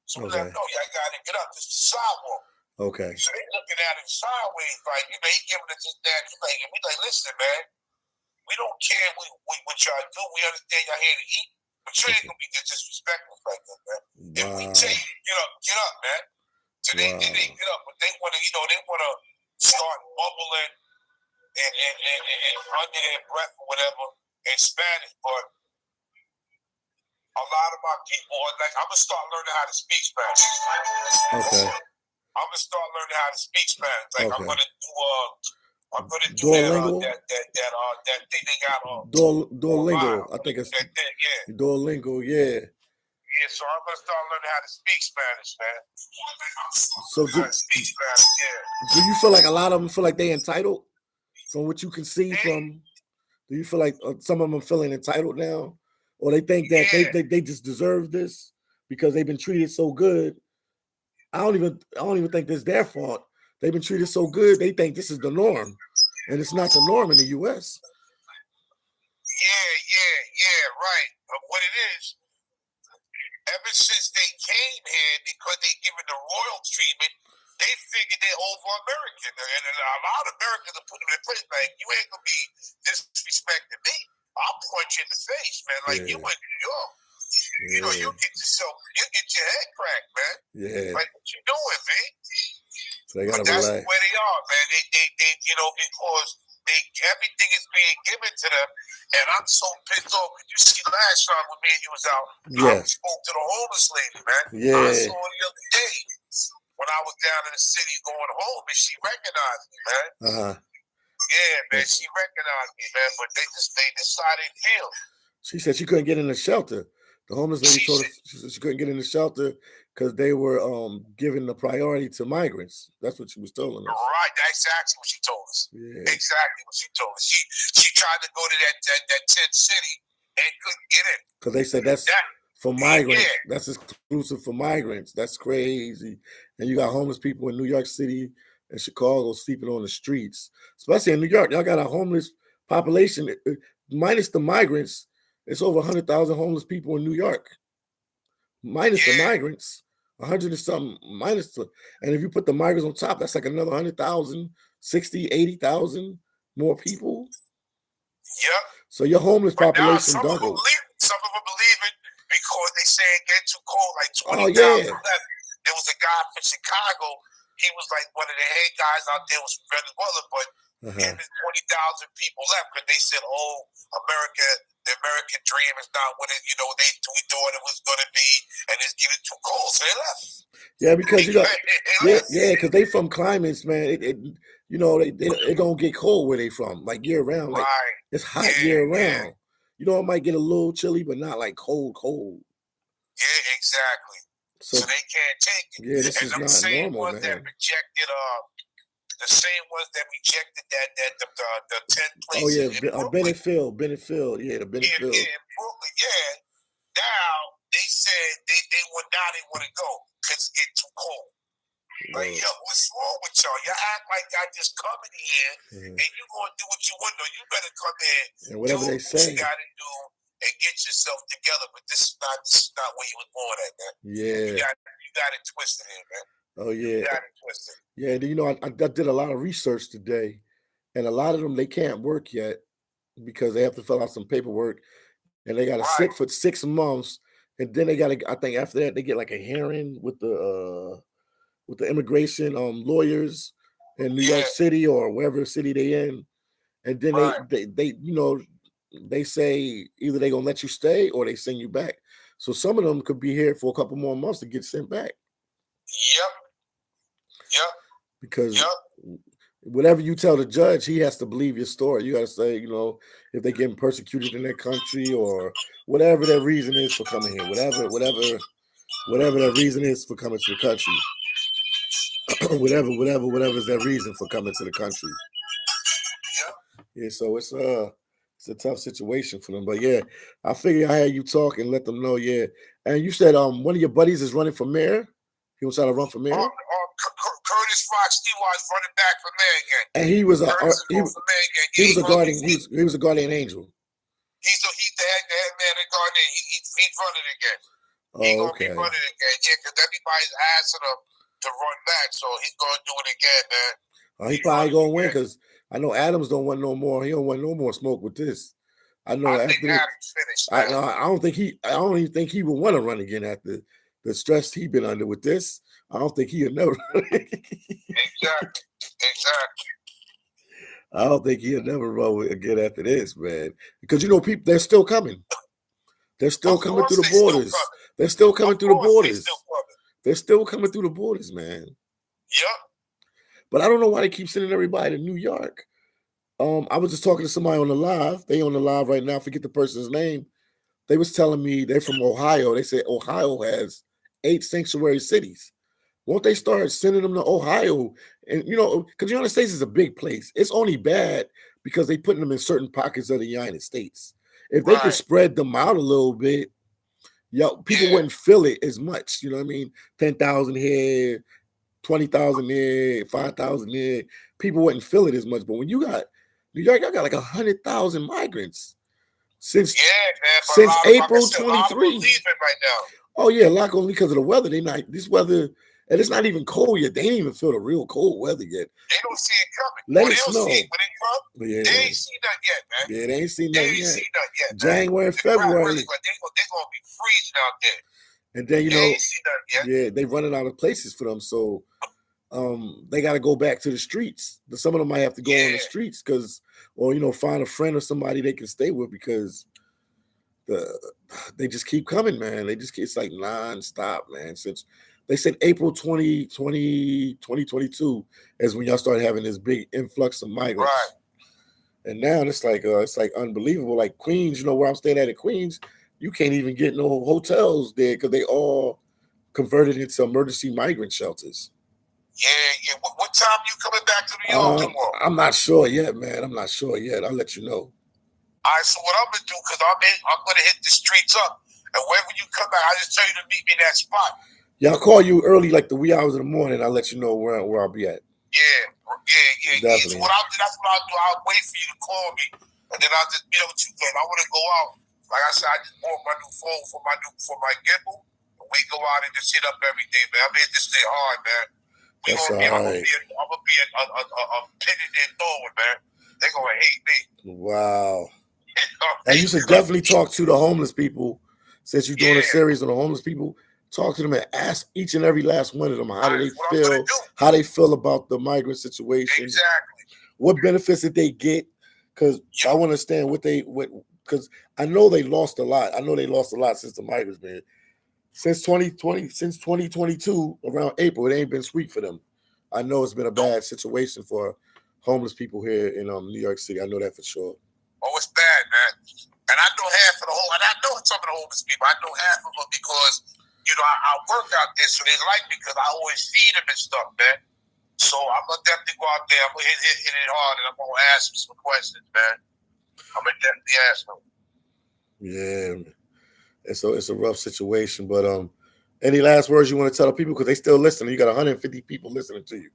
S2: So we let them know, I got to get up. This is the sidewalk.
S1: Okay.
S2: So they looking at it sideways, like, he giving it just that. And we like, listen, man, we don't care what y'all do. We understand y'all here to eat, but you ain't going to be disrespectful like that, man. Wow. If we tell you, get up, man. So they get up, but they want to, they want to start bubbling and under their breath or whatever. in Spanish, but a lot of my people are like, I'm gonna start learning how to speak Spanish.
S1: Okay.
S2: I'm gonna start learning how to speak Spanish. Like
S1: okay.
S2: I'm gonna do
S1: Duolingo?
S2: that thing they got on.
S1: Duolingo. I think it's
S2: that thing, yeah.
S1: Duolingo, yeah.
S2: Yeah, so I'm gonna start learning how to speak Spanish, man.
S1: So
S2: speak Spanish, yeah.
S1: Do you feel like a lot of them feel like they entitled? From what you can see from, do you feel like some of them are feeling entitled now? Or they think that they just deserve this because they've been treated so good? I don't even think this is their fault. They've been treated so good, they think this is the norm. And it's not the norm in the U.S.
S2: Yeah, right. What it is, ever since they came here, because they given the royal treatment, they figured they're over American. And a lot of Americans are putting them in place like, you ain't gonna be disrespecting me. I'll punch you in the face, man. Like, you in New York. You know, you get your head cracked, man.
S1: Yeah.
S2: Like, what you doing, man?
S1: So they gotta
S2: but that's
S1: relax.
S2: where they are, man. They you know, because everything is being given to them, and I'm so pissed off. Because you see, last time when me and you was out, I spoke to the homeless lady, man.
S1: Yeah.
S2: I saw her the other day when I was down in the city going home, and she recognized me, man. Yeah, man, she recognized me, man. But they decided to kill.
S1: She said she couldn't get in the shelter. The homeless lady told her she couldn't get in the shelter because they were giving the priority to migrants. That's what she was telling us.
S2: Right, that's exactly what she told us. Yeah. Exactly what she told us. She tried to go to that tent city and couldn't get in.
S1: Because they said that's for migrants. Yeah. That's exclusive for migrants. That's crazy. And you got homeless people in New York City and Chicago sleeping on the streets. Especially in New York. Y'all got a homeless population, minus the migrants. It's over 100,000 homeless people in New York. Minus the migrants, 100 and something, minus the, and if you put the migrants on top, that's like another 100,000, 60, 80,000 more people.
S2: Yep.
S1: So your homeless population doubled.
S2: Some of them believe it because they say it gets too cold, like 20,000 left. There was a guy from Chicago. He was like one of the head guys out there was Venezuela, but and 20,000 people left because they said, "Oh, the American dream is not what it, we thought it was going to be, and it's getting too cold." So they left.
S1: Yeah, because because they from climates, man. It don't get cold where they from, like year round. Like it's hot year round. It might get a little chilly, but not like cold.
S2: Yeah, exactly. So they can't take it.
S1: Yeah, this is not normal, man.
S2: The same ones that rejected the 10 places.
S1: Oh yeah, Bennett Field. Yeah, the Bennett Field.
S2: Yeah, in Brooklyn. Yeah. Now they said they want to go because it's getting too cold. Like, yo, what's wrong with y'all? You act like y'all just coming here and you gonna do what you want. No, you better come in
S1: and whatever they say.
S2: What you gotta do and get yourself together. But this is not where you was born at, man.
S1: Yeah.
S2: You got it twisted here, man.
S1: Oh yeah.
S2: You got it twisted.
S1: Yeah, I did a lot of research today, and a lot of them they can't work yet because they have to fill out some paperwork, and they got to sit for 6 months, and then they got to. I think after that they get like a hearing with the immigration lawyers in New York City or wherever city they in, and then they say either they gonna let you stay or they send you back. So some of them could be here for a couple more months to get sent back.
S2: Yep.
S1: Because whatever you tell the judge, he has to believe your story. You got to say, if they're getting persecuted in their country or whatever their reason is for coming here, whatever their reason is for coming to the country, whatever is their reason for coming to the country. Yeah, so it's a tough situation for them. But yeah, I figured I had you talk and let them know. Yeah, and you said one of your buddies is running for mayor. He was trying to run for mayor.
S2: Curtis Fox Stewart running back for mayor again.
S1: And he was a guardian angel.
S2: He's the head man of guardian. He's running again. He's gonna be running again. Yeah, because everybody's asking him to run back, so he's gonna do it again, man.
S1: He probably gonna win because I know Adams don't want no more. He don't want no more smoke with this. I know.
S2: I think Adams finished.
S1: I don't even think he would want to run again after the stress he been under with this. I don't think he'll never.
S2: Exactly.
S1: I don't think he'll never run again after this, man. Because people, they're still coming. They're still coming through the borders. They're still coming through the borders. They're still coming through the borders, man.
S2: Yep.
S1: But I don't know why they keep sending everybody to New York. I was just talking to somebody on the live. They on the live right now. Forget the person's name. They was telling me they're from Ohio. They said Ohio has 8 sanctuary cities. Won't they start sending them to Ohio? And because the United States is a big place. It's only bad because they putting them in certain pockets of the United States. If they could spread them out a little bit, people wouldn't feel it as much. You know what I mean? 10,000 here, 20,000 here, 5,000 here. People wouldn't feel it as much. But when you got New York, y'all got like 100,000 migrants since April 23.
S2: Right now.
S1: Oh yeah, a lot only because of the weather. This weather, and it's not even cold yet. They ain't even feel the real cold weather yet.
S2: They don't see it coming.
S1: Let it snow.
S2: When it comes, they ain't seen nothing yet, man.
S1: Yeah, they ain't seen nothing yet.
S2: Man.
S1: January, February.
S2: They're gonna be freezing out there.
S1: And then
S2: they ain't seen nothing yet.
S1: Yeah, they running out of places for them, so they got to go back to the streets. Some of them might have to go on the streets or find a friend or somebody they can stay with because they just keep coming, man. It's like nonstop, man. Since they said April 2022 is when y'all started having this big influx of migrants.
S2: Right.
S1: And now it's like unbelievable. Like Queens, where I'm staying at in Queens, you can't even get no hotels there because they all converted into emergency migrant shelters.
S2: Yeah. What time you coming back to New York tomorrow?
S1: I'm not sure yet, man. I'm not sure yet. I'll let you know.
S2: All right, so what I'm gonna do, because I'm gonna hit the streets up, and whenever you come back, I just tell you to meet me in that spot.
S1: Yeah, I'll call you early, like the wee hours of the morning. I'll let you know where I'll be at.
S2: Yeah.
S1: Definitely.
S2: So that's what I'll do. I'll wait for you to call me, and then I'll just meet up with you. But I want to go out. Like I said, I just bought my new phone for my gimbal, and we go out and just hit up every day, man. I'm here to stay hard, man. I'm gonna be a pin in their throwing, man. They're gonna hate me.
S1: Wow. And you should definitely talk to the homeless people. Since you're doing a series on the homeless people, talk to them and ask each and every last one of them how they feel about the migrant situation.
S2: Exactly.
S1: What benefits did they get? Because I want to understand because I know they lost a lot. I know they lost a lot since the migrants been. Since 2022, around April, it ain't been sweet for them. I know it's been a bad situation for homeless people here in New York City. I know that for sure.
S2: Oh, it's bad, man. And I know half of and I know some of the homeless people. I know half of them because, I work out there, so they like me because I always feed them and stuff, man. So I'm going to definitely go out there. I'm going to hit it hard, and I'm going to ask them some questions, man. I'm going to definitely ask them.
S1: Yeah, it's a rough situation, but any last words you want to tell the people because they still listening? You got 150 people listening to you.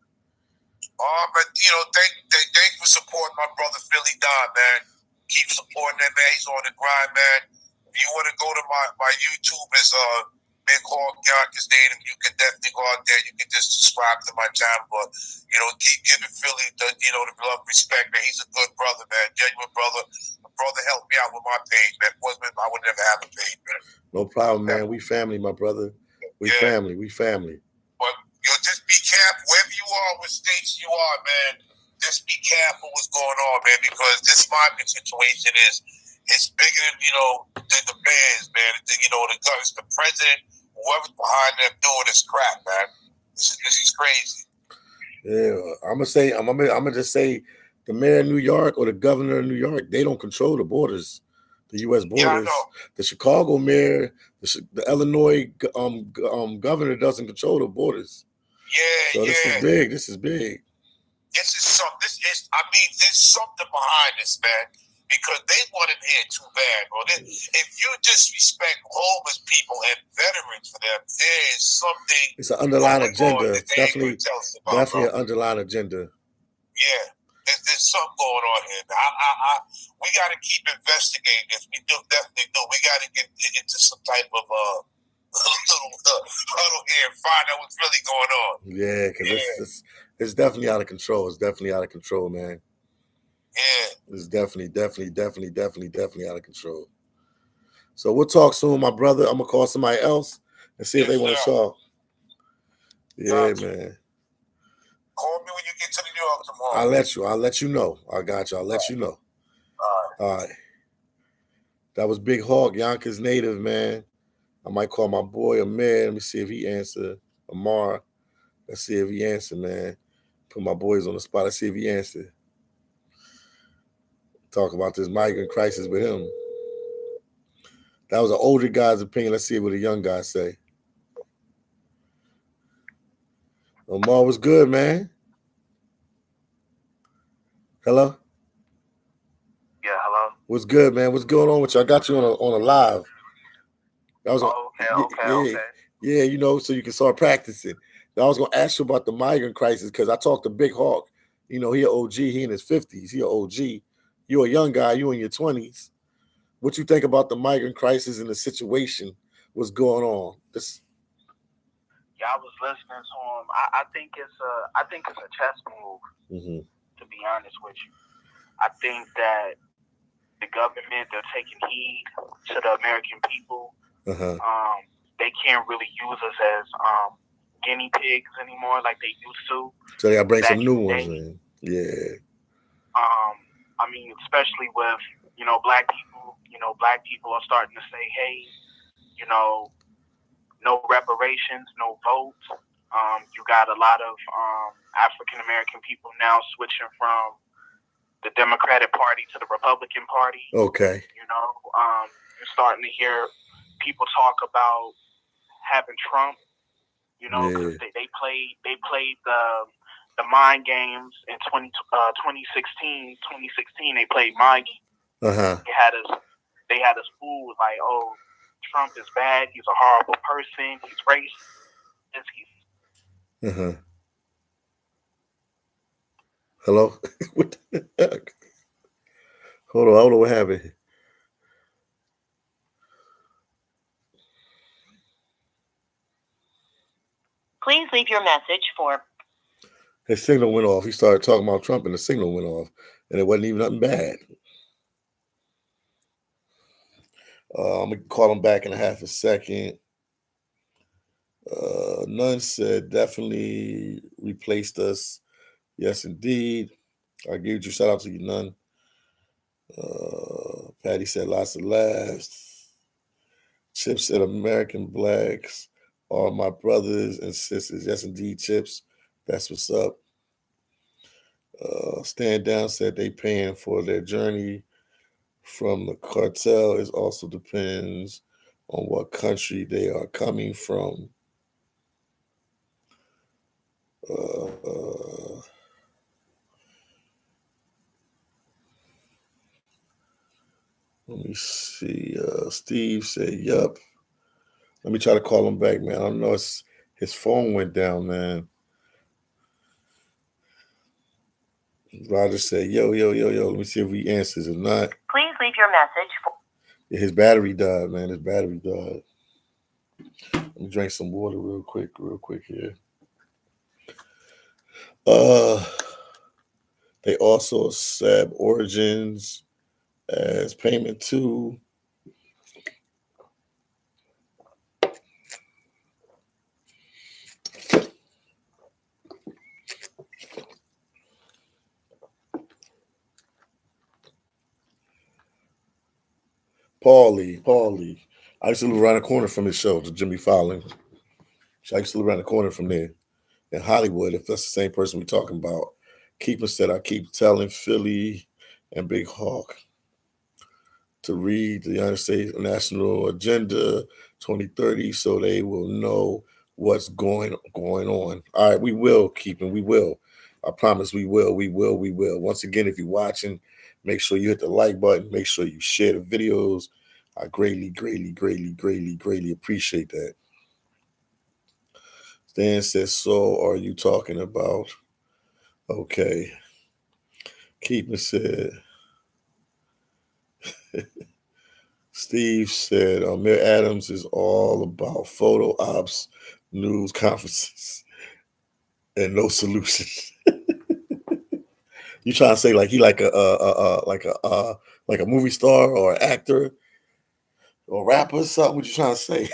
S2: But thanks for supporting my brother phillydom, man. Keep supporting that, man. He's on the grind, man. If you want to go to my YouTube, is Big Hawk Yonkers name. You can definitely go out there. You can just subscribe to my channel, but keep giving Philly the love, respect, man. He's a good brother, man. Genuine brother. The brother helped me out with my page, man. I would never have a page, man.
S1: No problem, man. We family, my brother. We family.
S2: But just be careful wherever you are, what states you are, man. Just be careful what's going on, man, because this migrant situation it's bigger than the bands, man. The government, the president, whoever's behind them doing this crap, man. This is crazy.
S1: Yeah, I'm gonna just say the mayor of New York or the governor of New York, they don't control the borders, the U.S. borders.
S2: Yeah, I know.
S1: The Chicago mayor, the Illinois governor doesn't control the borders.
S2: Yeah,
S1: so this is big. This is big.
S2: There's something behind this, man. Because they want him here too bad, bro. If you disrespect homeless people and veterans for them, there is something.
S1: It's an underlying agenda. Definitely an underlying agenda.
S2: Yeah, there's something going on here. We got to keep investigating this. We definitely do. We got to get into some type of little huddle here and find out what's really going on.
S1: Yeah, because it's definitely out of control. It's definitely out of control, man.
S2: Yeah.
S1: It's definitely out of control. So we'll talk soon, my brother. I'm going to call somebody else and see if they want to talk. Yeah, man.
S2: Call me when you get to New York tomorrow.
S1: I'll let you know. I got you. I'll let you know. All right. That was Big Hawk, Yonkers native, man. I might call my boy Amir. Let me see if he answer. Amar. Let's see if he answer, man. Put my boys on the spot. Let's see if he answer. Talk about this migrant crisis with him. That was an older guy's opinion. Let's see what the young guys say. Omar was good, man. Hello?
S3: Yeah, hello?
S1: What's good, man? What's going on with you? I got you on a live. That was
S3: Okay.
S1: Yeah, you know, so you can start practicing. I was going to ask you about the migrant crisis because I talked to Big Hawk. You know, he an OG. He in his 50s. He an OG. You're a young guy. You in your 20s. What you think about the migrant crisis and the situation? What's going on?
S3: Yeah, I was listening to him. I think it's a chess move.
S1: Mm-hmm.
S3: To be honest with you, I think that the government, they're taking heed to the American people.
S1: Uh-huh.
S3: They can't really use us as guinea pigs anymore like they used to.
S1: So they gotta bring some new ones in. Yeah.
S3: I mean, especially with, you know, black people. You know, black people are starting to say, hey, you know, no reparations, no votes. You got a lot of African American people now switching from the Democratic Party to the Republican Party.
S1: Okay.
S3: You know, you're starting to hear people talk about having Trump. You know, because they played the mind games in 2016. 2016, they played mind games.
S1: Uh-huh.
S3: They had us fooled like, oh, Trump is bad. He's a horrible person. He's racist.
S1: Uh-huh. Hello? What the heck? Hold on, I don't know what happened.
S4: Please leave your message for...
S1: His signal went off. He started talking about Trump and the signal went off. And it wasn't even nothing bad. I'm going to call him back in a half a second. None said definitely replaced us. Yes, indeed. I give you shout out to you, None. Patty said lots of laughs. Chip said American blacks are my brothers and sisters. Yes, indeed, Chips. That's what's up. Stand Down said they paying for their journey from the cartel. It also depends on what country they are coming from. Let me see. Steve said, yup. Let me try to call him back, man. I don't know. His phone went down, man. Roger said, yo. Let me see if he answers. If not,
S4: please leave your message for...
S1: Yeah, his battery died, man. His battery died. Let me drink some water real quick here. They also accept origins as payment too. Paulie. I used to live around the corner from his show, the Jimmy Fallon. I used to live around the corner from there in Hollywood, if that's the same person we're talking about. Keeper said, I keep telling Philly and Big Hawk to read the United States National Agenda 2030 so they will know what's going on. All right, we will, Keeping. We will. I promise we will. Once again, if you're watching, make sure you hit the like button. Make sure you share the videos. I greatly appreciate that. Stan says, so are you talking about? Okay. Keeping said, Steve said, Mayor Adams is all about photo ops, news conferences, and no solutions. You trying to say like he like a movie star or an actor or rapper or something? What you trying to say?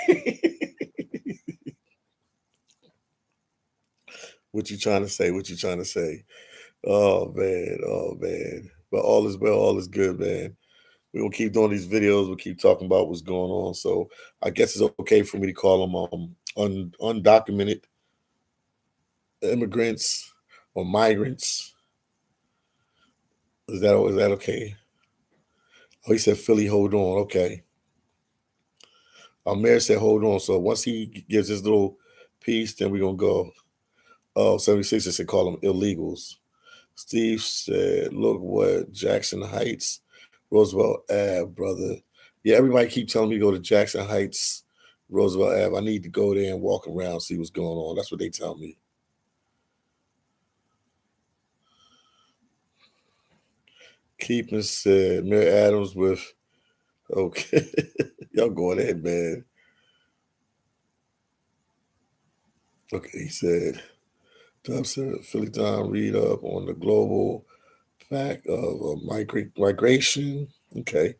S1: What you trying to say? What you trying to say? Oh man, oh man. But all is well, all is good, man. We're gonna keep doing these videos. We'll keep talking about what's going on. So I guess it's okay for me to call them undocumented immigrants or migrants. Is that okay? Oh, he said Philly, hold on. Okay. Mayor said hold on. So once he gives his little piece, then we're gonna go. Oh, 76 said call them illegals. Steve said, look what Jackson Heights, Roosevelt Ave, brother. Yeah, everybody keep telling me to go to Jackson Heights, Roosevelt Ave. I need to go there and walk around, see what's going on. That's what they tell me. Keeping said, Mayor Adams with, okay. Y'all going ahead, man. Okay, he said, Dub said, Philly Don read up on the global fact of migration. Okay.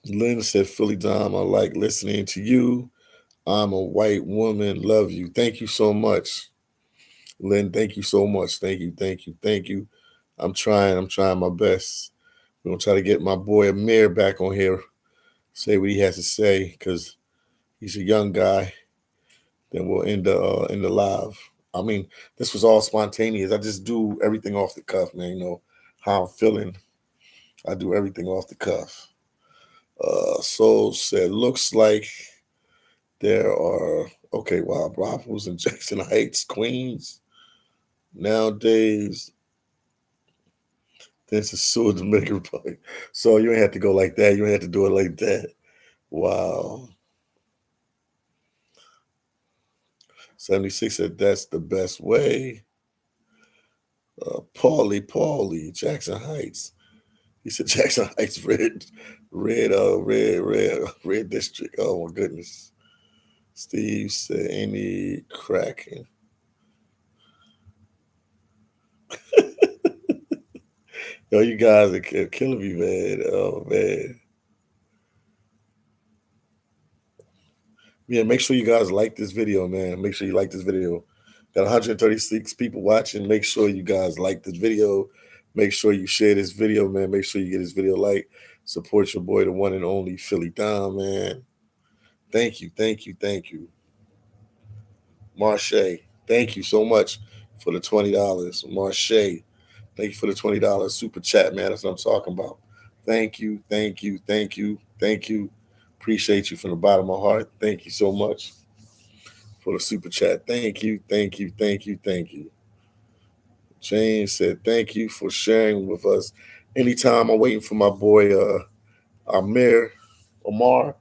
S1: Lynn said, Philly Dom, I like listening to you. I'm a white woman. Love you. Thank you so much. Lynn, thank you so much. Thank you. Thank you. Thank you. I'm trying my best. We're gonna try to get my boy Amir back on here, say what he has to say, because he's a young guy. Then we'll end the live. I mean, this was all spontaneous. I just do everything off the cuff, man. You know how I'm feeling. I do everything off the cuff. Soul said, looks like there are, okay, wow, brothels in Jackson Heights, Queens. Nowadays, there's a sewer Dominican Republic. So you ain't have to go like that. You ain't have to do it like that. Wow. 76 said that's the best way. Paulie, Jackson Heights. He said Jackson Heights, red district. Oh my goodness. Steve said any cracking. Yo, you guys are killing me, man. Oh man. Yeah, make sure you guys like this video, man. Make sure you like this video. Got 136 people watching. Make sure you guys like this video. Make sure you share this video, man. Make sure you get this video like. Support your boy, the one and only Philly Dom, man. Thank you, thank you, thank you. Marche, thank you so much for the $20. Marche, thank you for the $20 super chat, man. That's what I'm talking about. Thank you, thank you, thank you, thank you. Appreciate you from the bottom of my heart. Thank you so much for the super chat. Thank you, thank you, thank you, thank you. James said, thank you for sharing with us. Anytime I'm waiting for my boy Omar,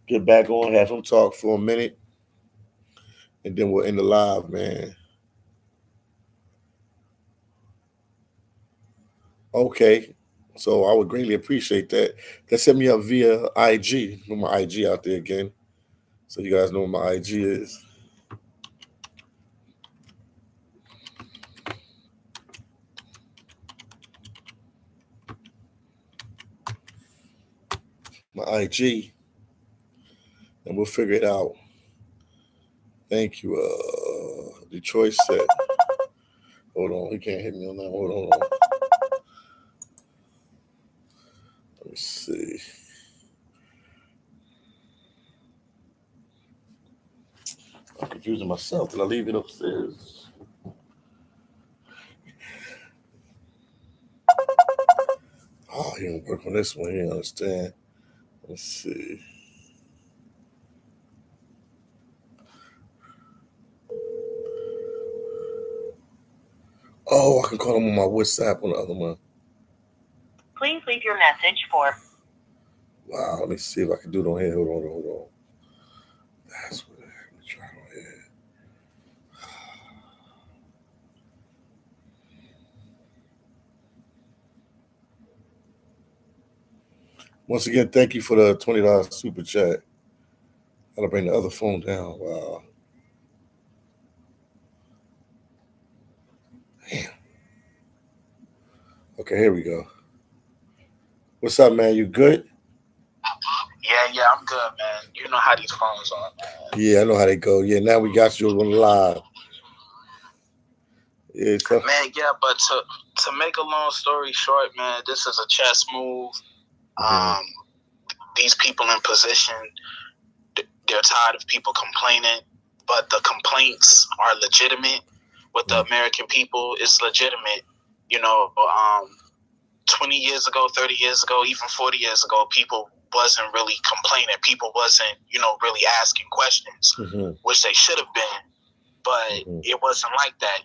S1: get back on, have him talk for a minute, and then we'll end the live, man. Okay. So I would greatly appreciate that. That sent me up via IG. Put my IG out there again. So you guys know what my IG is. My IG. And we'll figure it out. Thank you. Detroit said. Hold on. He can't hit me on that. Hold on. Let me see. I'm confusing myself. Did I leave it upstairs? Oh, he don't work on this one. He don't understand. Let's see. Oh, I can call him on my WhatsApp on the other one.
S4: Please leave your message for.
S1: Wow, let me see if I can do it on here. Hold on. That's what. Let me try it on here. Once again, thank you for the $20 super chat. Gotta bring the other phone down. Wow. Damn. Okay, here we go. What's up, man? You good?
S3: Yeah, I'm good, man. You know how these phones are, man.
S1: Yeah, I know how they go. Yeah, now we got you on the live. Yeah, so.
S3: Man, yeah, but to make a long story short, man, this is a chess move. These people in position, they're tired of people complaining, but the complaints are legitimate. With the American people, it's legitimate. 20 years ago, 30 years ago, even 40 years ago, people wasn't really complaining. People wasn't, really asking questions, which they should have been. But it wasn't like that.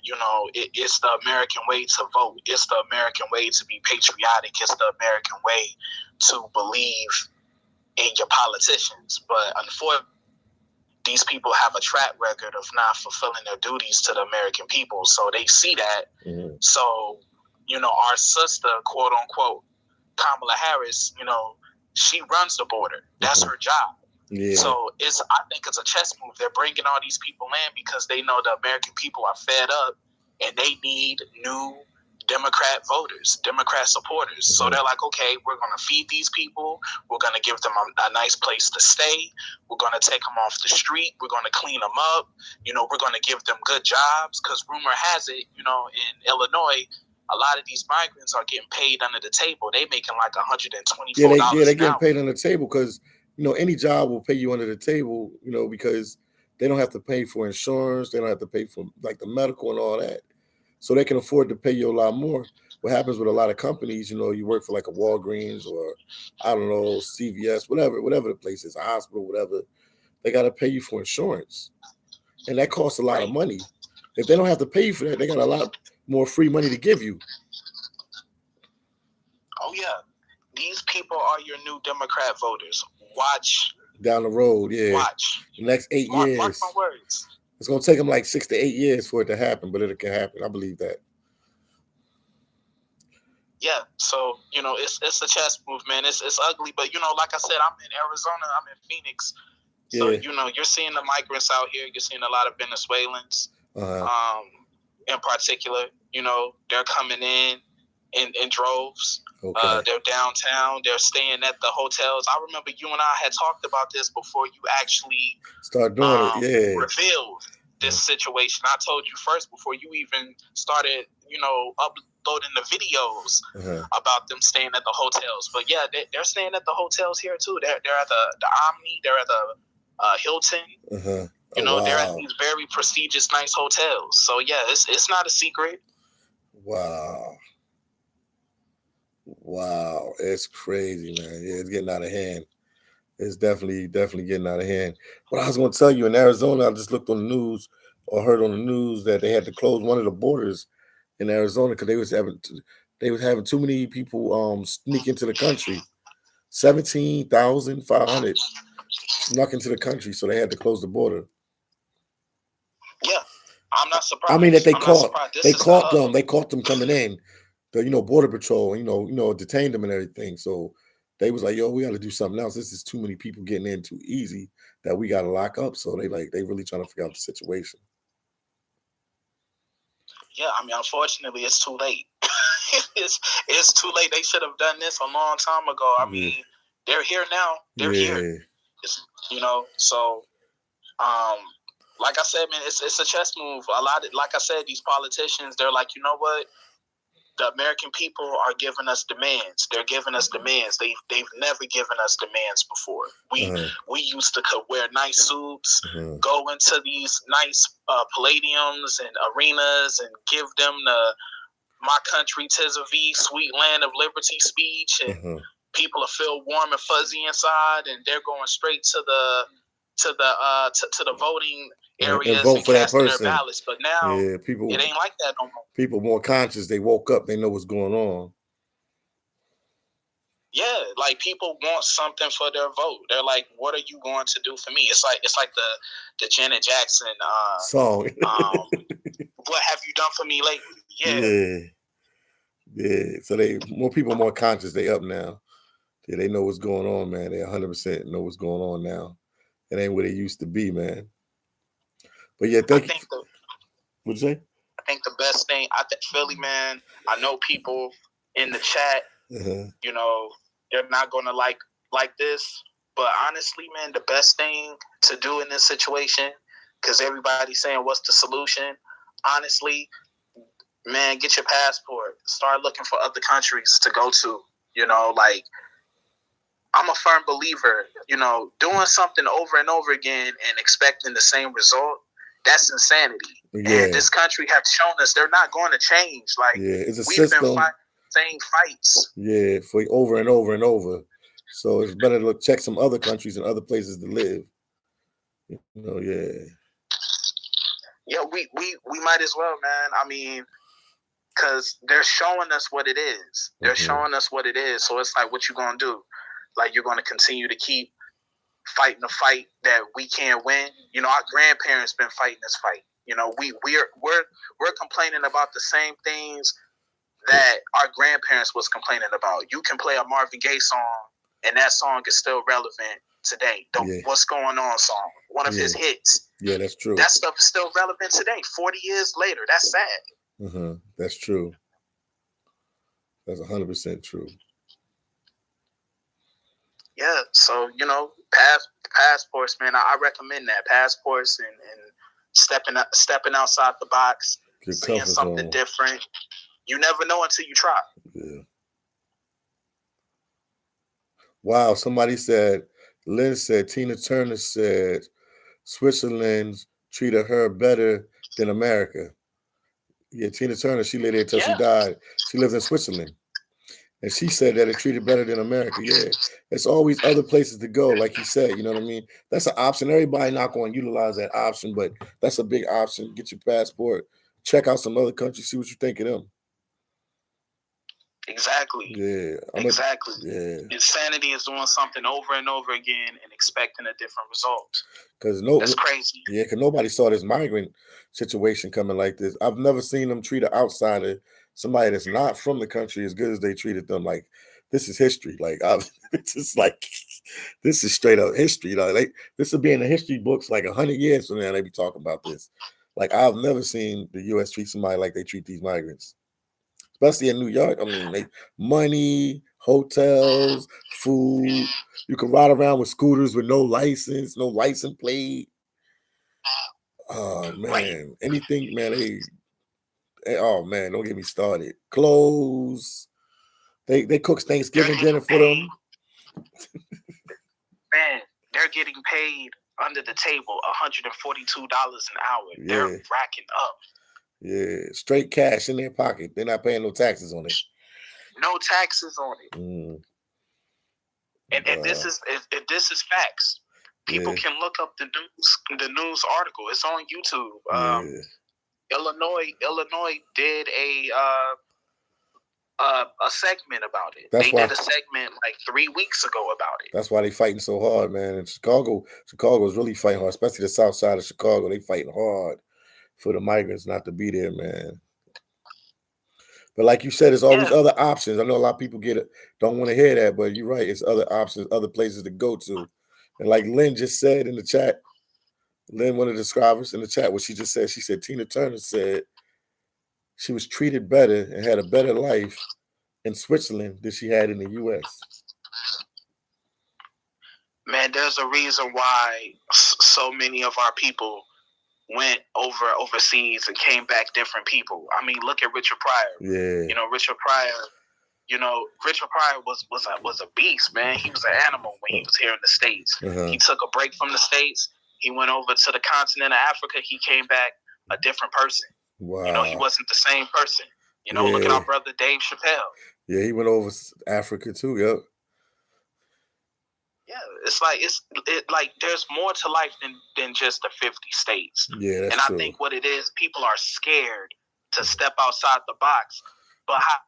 S3: It's the American way to vote. It's the American way to be patriotic. It's the American way to believe in your politicians. But unfortunately, these people have a track record of not fulfilling their duties to the American people. So they see that. So, our sister, quote unquote, Kamala Harris, she runs the border. That's her job. Yeah. So I think it's a chess move. They're bringing all these people in because they know the American people are fed up and they need new Democrat voters, Democrat supporters. So they're like, okay, we're going to feed these people. We're going to give them a nice place to stay. We're going to take them off the street. We're going to clean them up. We're going to give them good jobs because rumor has it, in Illinois, a lot of these migrants are getting paid under the table. They making like $124
S1: they're getting paid under the table because, any job will pay you under the table, because they don't have to pay for insurance. They don't have to pay for like the medical and all that. So they can afford to pay you a lot more. What happens with a lot of companies, you work for like a Walgreens or, I don't know, CVS, whatever the place is, a hospital, whatever. They got to pay you for insurance. And that costs a lot of money. If they don't have to pay you for that, they got a lot more free money to give you.
S3: Oh, yeah. These people are your new Democrat voters. Watch.
S1: Down the road, yeah.
S3: Watch.
S1: The next 8 years.
S3: Mark my words.
S1: It's going to take them like 6 to 8 years for it to happen, but it can happen. I believe that.
S3: Yeah, so, it's a chess move, man. It's ugly, but, like I said, I'm in Arizona. I'm in Phoenix. So, you're seeing the migrants out here. You're seeing a lot of Venezuelans, in particular. They're coming in droves.
S1: Okay.
S3: They're downtown. They're staying at the hotels. I remember you and I had talked about this before you actually
S1: start doing it.
S3: Revealed this situation. I told you first before you even started, uploading the videos about them staying at the hotels. But yeah, they're staying at the hotels here too. They're at the Omni. They're at the Hilton. They're at these very prestigious, nice hotels. So yeah, it's not a secret.
S1: Wow, it's crazy, man. Yeah, it's getting out of hand. It's definitely getting out of hand. But I was going to tell you, in Arizona, I just looked on the news or heard on the news that they had to close one of the borders in Arizona because they was having too many people sneak into the country. 17,500 snuck into the country, so they had to close the border.
S3: Yeah, I'm not surprised.
S1: I mean that they caught them coming in. The Border Patrol, detained them and everything. So they was like, yo, we got to do something else. This is too many people getting in too easy that we got to lock up. So they really trying to figure out the situation.
S3: Yeah, I mean, unfortunately, it's too late. it's too late. They should have done this a long time ago. I mean, they're here now. They're here. So, like I said, man, it's a chess move. Like I said, these politicians, they're like, you know what? The American people are giving us demands. They're giving us demands. They've never given us demands before. We used to wear nice suits, go into these nice palladiums and arenas and give them the "My country 'tis of thee, sweet land of liberty" speech, and people will feel warm and fuzzy inside, and they're going straight to the voting areas and
S1: vote for that
S3: casting
S1: person.
S3: Their ballots. But now,
S1: people,
S3: it ain't like that no more.
S1: People more conscious. They woke up. They know what's going on.
S3: Yeah, like people want something for their vote. They're like, "What are you going to do for me?" It's like the Janet Jackson
S1: song.
S3: What have you done for me lately?
S1: Yeah. So more people more conscious. They up now. Yeah, they know what's going on, man. They 100% know what's going on now. It ain't what it used to be, man. But yeah, what'd you say?
S3: I think the best thing, Philly, man, I know people in the chat, they're not going to like this, But honestly, man, the best thing to do in this situation, because everybody's saying, what's the solution? Honestly, man, get your passport. Start looking for other countries to go to. You know, like, I'm a firm believer, you know, doing something over and over again and expecting the same result, that's insanity. Yeah. And this country have shown us they're not going to change. Like,
S1: it's a
S3: we've
S1: system.
S3: Been fighting the same fights.
S1: Yeah, for over and over and over. So it's better to check some other countries and other places to live. You know, yeah.
S3: Yeah, we might as well, man. I mean, because they're showing us what it is. They're showing us what it is. So it's like, what you going to do? Like, you're going to continue to keep fighting the fight that we can't win. You know, our grandparents been fighting this fight. You know, we're complaining about the same things that our grandparents was complaining about. You can play a Marvin Gaye song, and that song is still relevant today. What's Going On song, one of his hits.
S1: Yeah, that's true.
S3: That stuff is still relevant today, 40 years later. That's sad.
S1: That's true. That's 100% true.
S3: Yeah, so, you know, passports, man, I recommend that. Passports and stepping outside the box, seeing something different. You never know until you try.
S1: Yeah. Wow, somebody said, Lynn said, Tina Turner said, Switzerland treated her better than America. Yeah, Tina Turner, she lived there until she died. She lives in Switzerland. And she said that it treated better than America. Yeah, it's always other places to go, like you said. You know what I mean? That's an option. Everybody not going to utilize that option, but that's a big option. Get your passport. Check out some other countries. See what you think of them.
S3: Exactly.
S1: Yeah.
S3: Exactly.
S1: Yeah.
S3: Insanity is doing something over and over again and expecting a different result.
S1: That's crazy. Yeah, because nobody saw this migrant situation coming like this. I've never seen them treat an outsider, somebody that's not from the country, as good as they treated them. Like, this is history. Like, it's just like, this is straight up history. You know, this will be in the history books like 100 years from now. They be talking about this. Like, I've never seen the U.S. treat somebody like they treat these migrants, especially in New York. I mean, money, hotels, food. You can ride around with scooters with no license plate. Oh man, anything, man. Oh man, don't get me started. Clothes. They cook Thanksgiving dinner for them.
S3: Man, they're getting paid under the table $142 an hour. Yeah. They're racking up.
S1: Yeah, straight cash in their pocket. They're not paying no taxes on it.
S3: No taxes on it. And this is facts. People can look up the news article. It's on YouTube. Illinois did a segment about it. They did a segment like 3 weeks ago about it.
S1: That's why they fighting so hard, man. In Chicago is really fighting hard, especially the south side of Chicago. They fighting hard for the migrants not to be there, man. But like you said, there's always other options. I know a lot of people don't want to hear that, but you're right. It's other options, other places to go to. And like Lynn just said in the chat, Lynn, one of the subscribers in the chat, what she just said, she said Tina Turner said she was treated better and had a better life in Switzerland than she had in the U.S.
S3: Man, there's a reason why so many of our people went overseas and came back different people. I mean, look at Richard Pryor.
S1: Yeah.
S3: You know, Richard Pryor was a beast, man. He was an animal when he was here in the States. He took a break from the States. He went over to the continent of Africa. He came back a different person. Wow. You know, he wasn't the same person. You know, look at our brother Dave Chappelle.
S1: Yeah, he went over Africa too, yep.
S3: Yeah, it's like there's more to life than just the 50 states.
S1: Yeah, that's true.
S3: I think what it is, people are scared to step outside the box. But how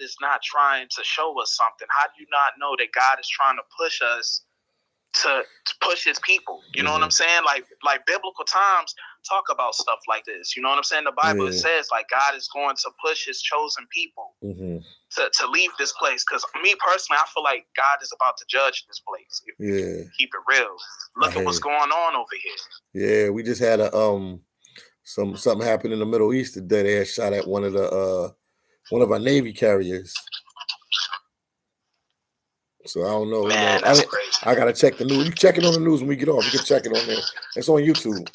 S3: is not trying to show us something? How do you not know that God is trying to push us to push his people? You know what I'm saying? Like biblical times talk about stuff like this. You know what I'm saying? The Bible it says like God is going to push his chosen people to leave this place. Because me personally, I feel like God is about to judge this place. Keep it real. Look at what's going on over here.
S1: Yeah, we just had something happened in the Middle East today. They had shot at one of our Navy carriers. So I don't know.
S3: Man, that's crazy.
S1: I gotta check the news. You check it on the news when we get off. You can check it on there. It's on YouTube.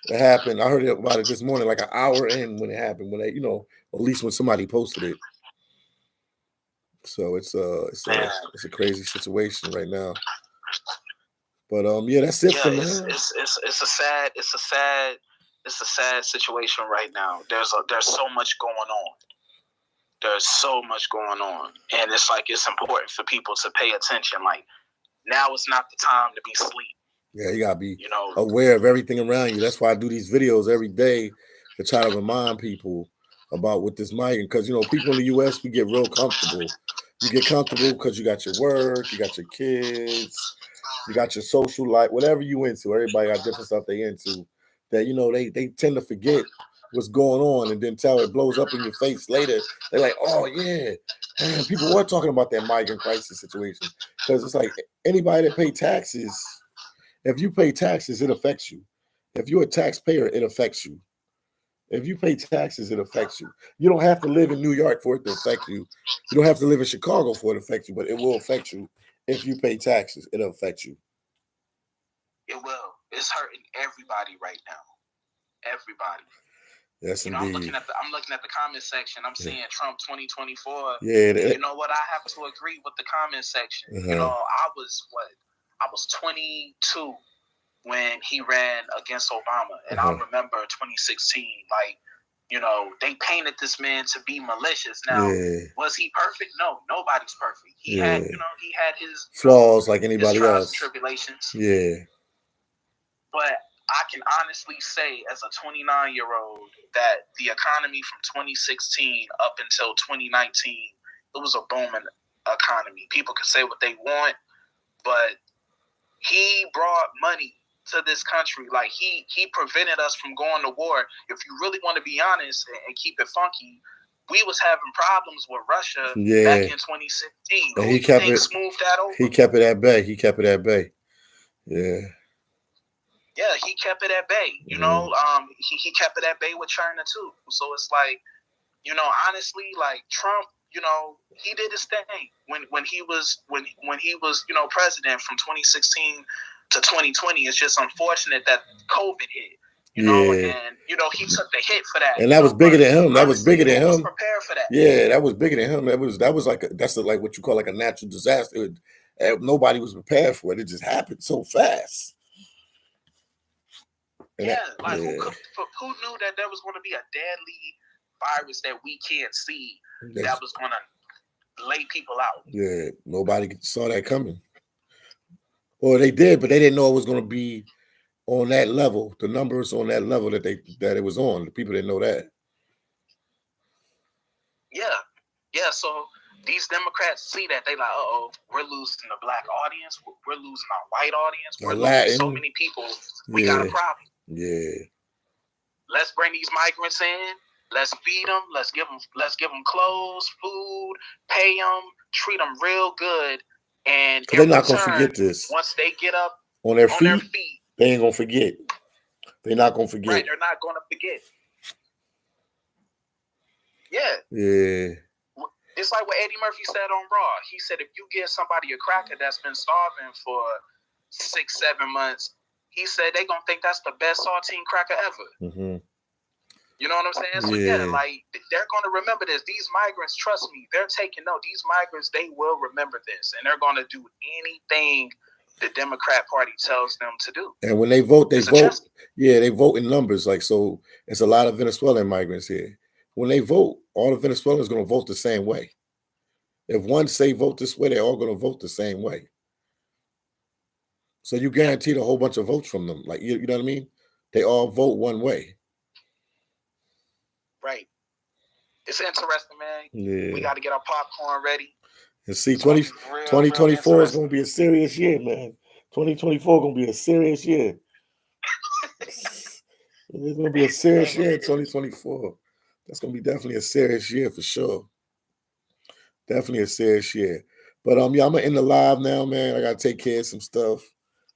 S1: It happened. I heard about it this morning, like an hour in when it happened. When they, at least when somebody posted it. So it's a crazy situation right now. But yeah, that's it for now.
S3: It's a sad situation right now. There's so much going on. There's so much going on, and it's like it's important for people to pay attention. Like now, it's not the time to be asleep.
S1: Yeah, you gotta be aware of everything around you. That's why I do these videos every day to try to remind people about what this migrant. Because people in the U.S. we get real comfortable. You get comfortable because you got your work, you got your kids, you got your social life, whatever you into. Everybody got different stuff they into. That they tend to forget what's going on, and then until it blows up in your face later, they're like, "Oh yeah, man, people were talking about that migrant crisis situation." Because it's like anybody that pay taxes. If you pay taxes, it affects you. If you're a taxpayer, it affects you. If you pay taxes, it affects you. You don't have to live in New York for it to affect you. You don't have to live in Chicago for it to affect you, but it will affect you. If you pay taxes, it'll affect you.
S3: It will. It's hurting everybody right now. Everybody.
S1: Yes, indeed.
S3: I'm looking at the comment section. I'm seeing Trump 2024.
S1: Yeah.
S3: You know what? I have to agree with the comment section. I was 22 when he ran against Obama, and I remember 2016. Like, they painted this man to be malicious. Now, was he perfect? No, nobody's perfect. He had his
S1: flaws like anybody else.
S3: Tribulations.
S1: Yeah.
S3: But I can honestly say, as a 29-year-old, that the economy from 2016 up until 2019, it was a booming economy. People could say what they want, but he brought money to this country. Like he prevented us from going to war. If you really want to be honest and keep it funky, we was having problems with Russia back in 2016.
S1: And he kept it
S3: smooth that over.
S1: He kept it at bay. Yeah.
S3: Yeah, he kept it at bay. He kept it at bay with China too. So it's like, honestly, like Trump, he did his thing when he was president from 2016 to 2020. It's just unfortunate that COVID hit. And he took the hit for that.
S1: And that was bigger than him. That was bigger than him.
S3: Prepared for that.
S1: Yeah, that was bigger than him. That was like like what you call like a natural disaster. Nobody was prepared for it. It just happened so fast.
S3: And who knew that there was going to be a deadly virus that we can't see that was going to lay people out?
S1: Yeah, nobody saw that coming. Or they did, but they didn't know it was going to be on that level. The numbers on that level that it was on. The people didn't know that.
S3: Yeah. So these Democrats see that, they like, we're losing the black audience, we're losing our white audience, we're losing so many people. We got a problem.
S1: Yeah.
S3: Let's bring these migrants in. Let's feed them. Let's give them clothes, food, pay them, treat them real good. And
S1: they're not gonna forget this.
S3: Once they get up
S1: on their feet, they ain't gonna forget. They're not gonna forget.
S3: Right, they're not gonna forget. Yeah.
S1: Yeah.
S3: It's like what Eddie Murphy said on Raw. He said if you give somebody a cracker that's been starving for 6-7 months, he said they're going to think that's the best saltine cracker ever.
S1: Mm-hmm.
S3: You know what I'm saying? So, like, they're going to remember this. These migrants, trust me, they're taking note. These migrants, they will remember this. And they're going to do anything the Democrat Party tells them to do.
S1: And when they vote, they vote. Yeah, they vote in numbers. Like, so it's a lot of Venezuelan migrants here. When they vote, all the Venezuelans are going to vote the same way. If one say vote this way, they're all going to vote the same way. So you guaranteed a whole bunch of votes from them. Like, you know what I mean? They all vote one way.
S3: Right. It's interesting, man.
S1: Yeah.
S3: We got to get our popcorn ready.
S1: And see, 2024 is going to be a serious year, man. 2024 going to be a serious year. It's going to be a serious year, 2024. That's going to be definitely a serious year for sure. Definitely a serious year. But I'm going to end the live now, man. I got to take care of some stuff,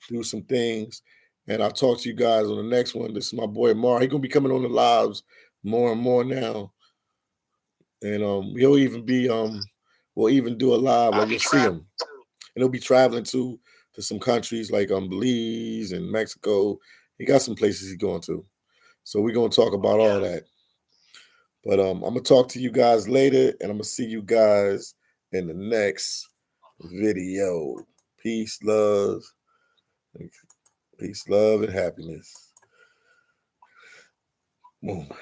S1: do some things. And I'll talk to you guys on the next one. This is my boy, Mar. He's going to be coming on the lives more and more now. And we'll even be, we'll even do a live where you'll see him. And he'll be traveling to some countries like Belize and Mexico. He got some places he's going to. So we're going to talk about all that. But I'm going to talk to you guys later, and I'm going to see you guys in the next video. Peace, love, and happiness. Boom.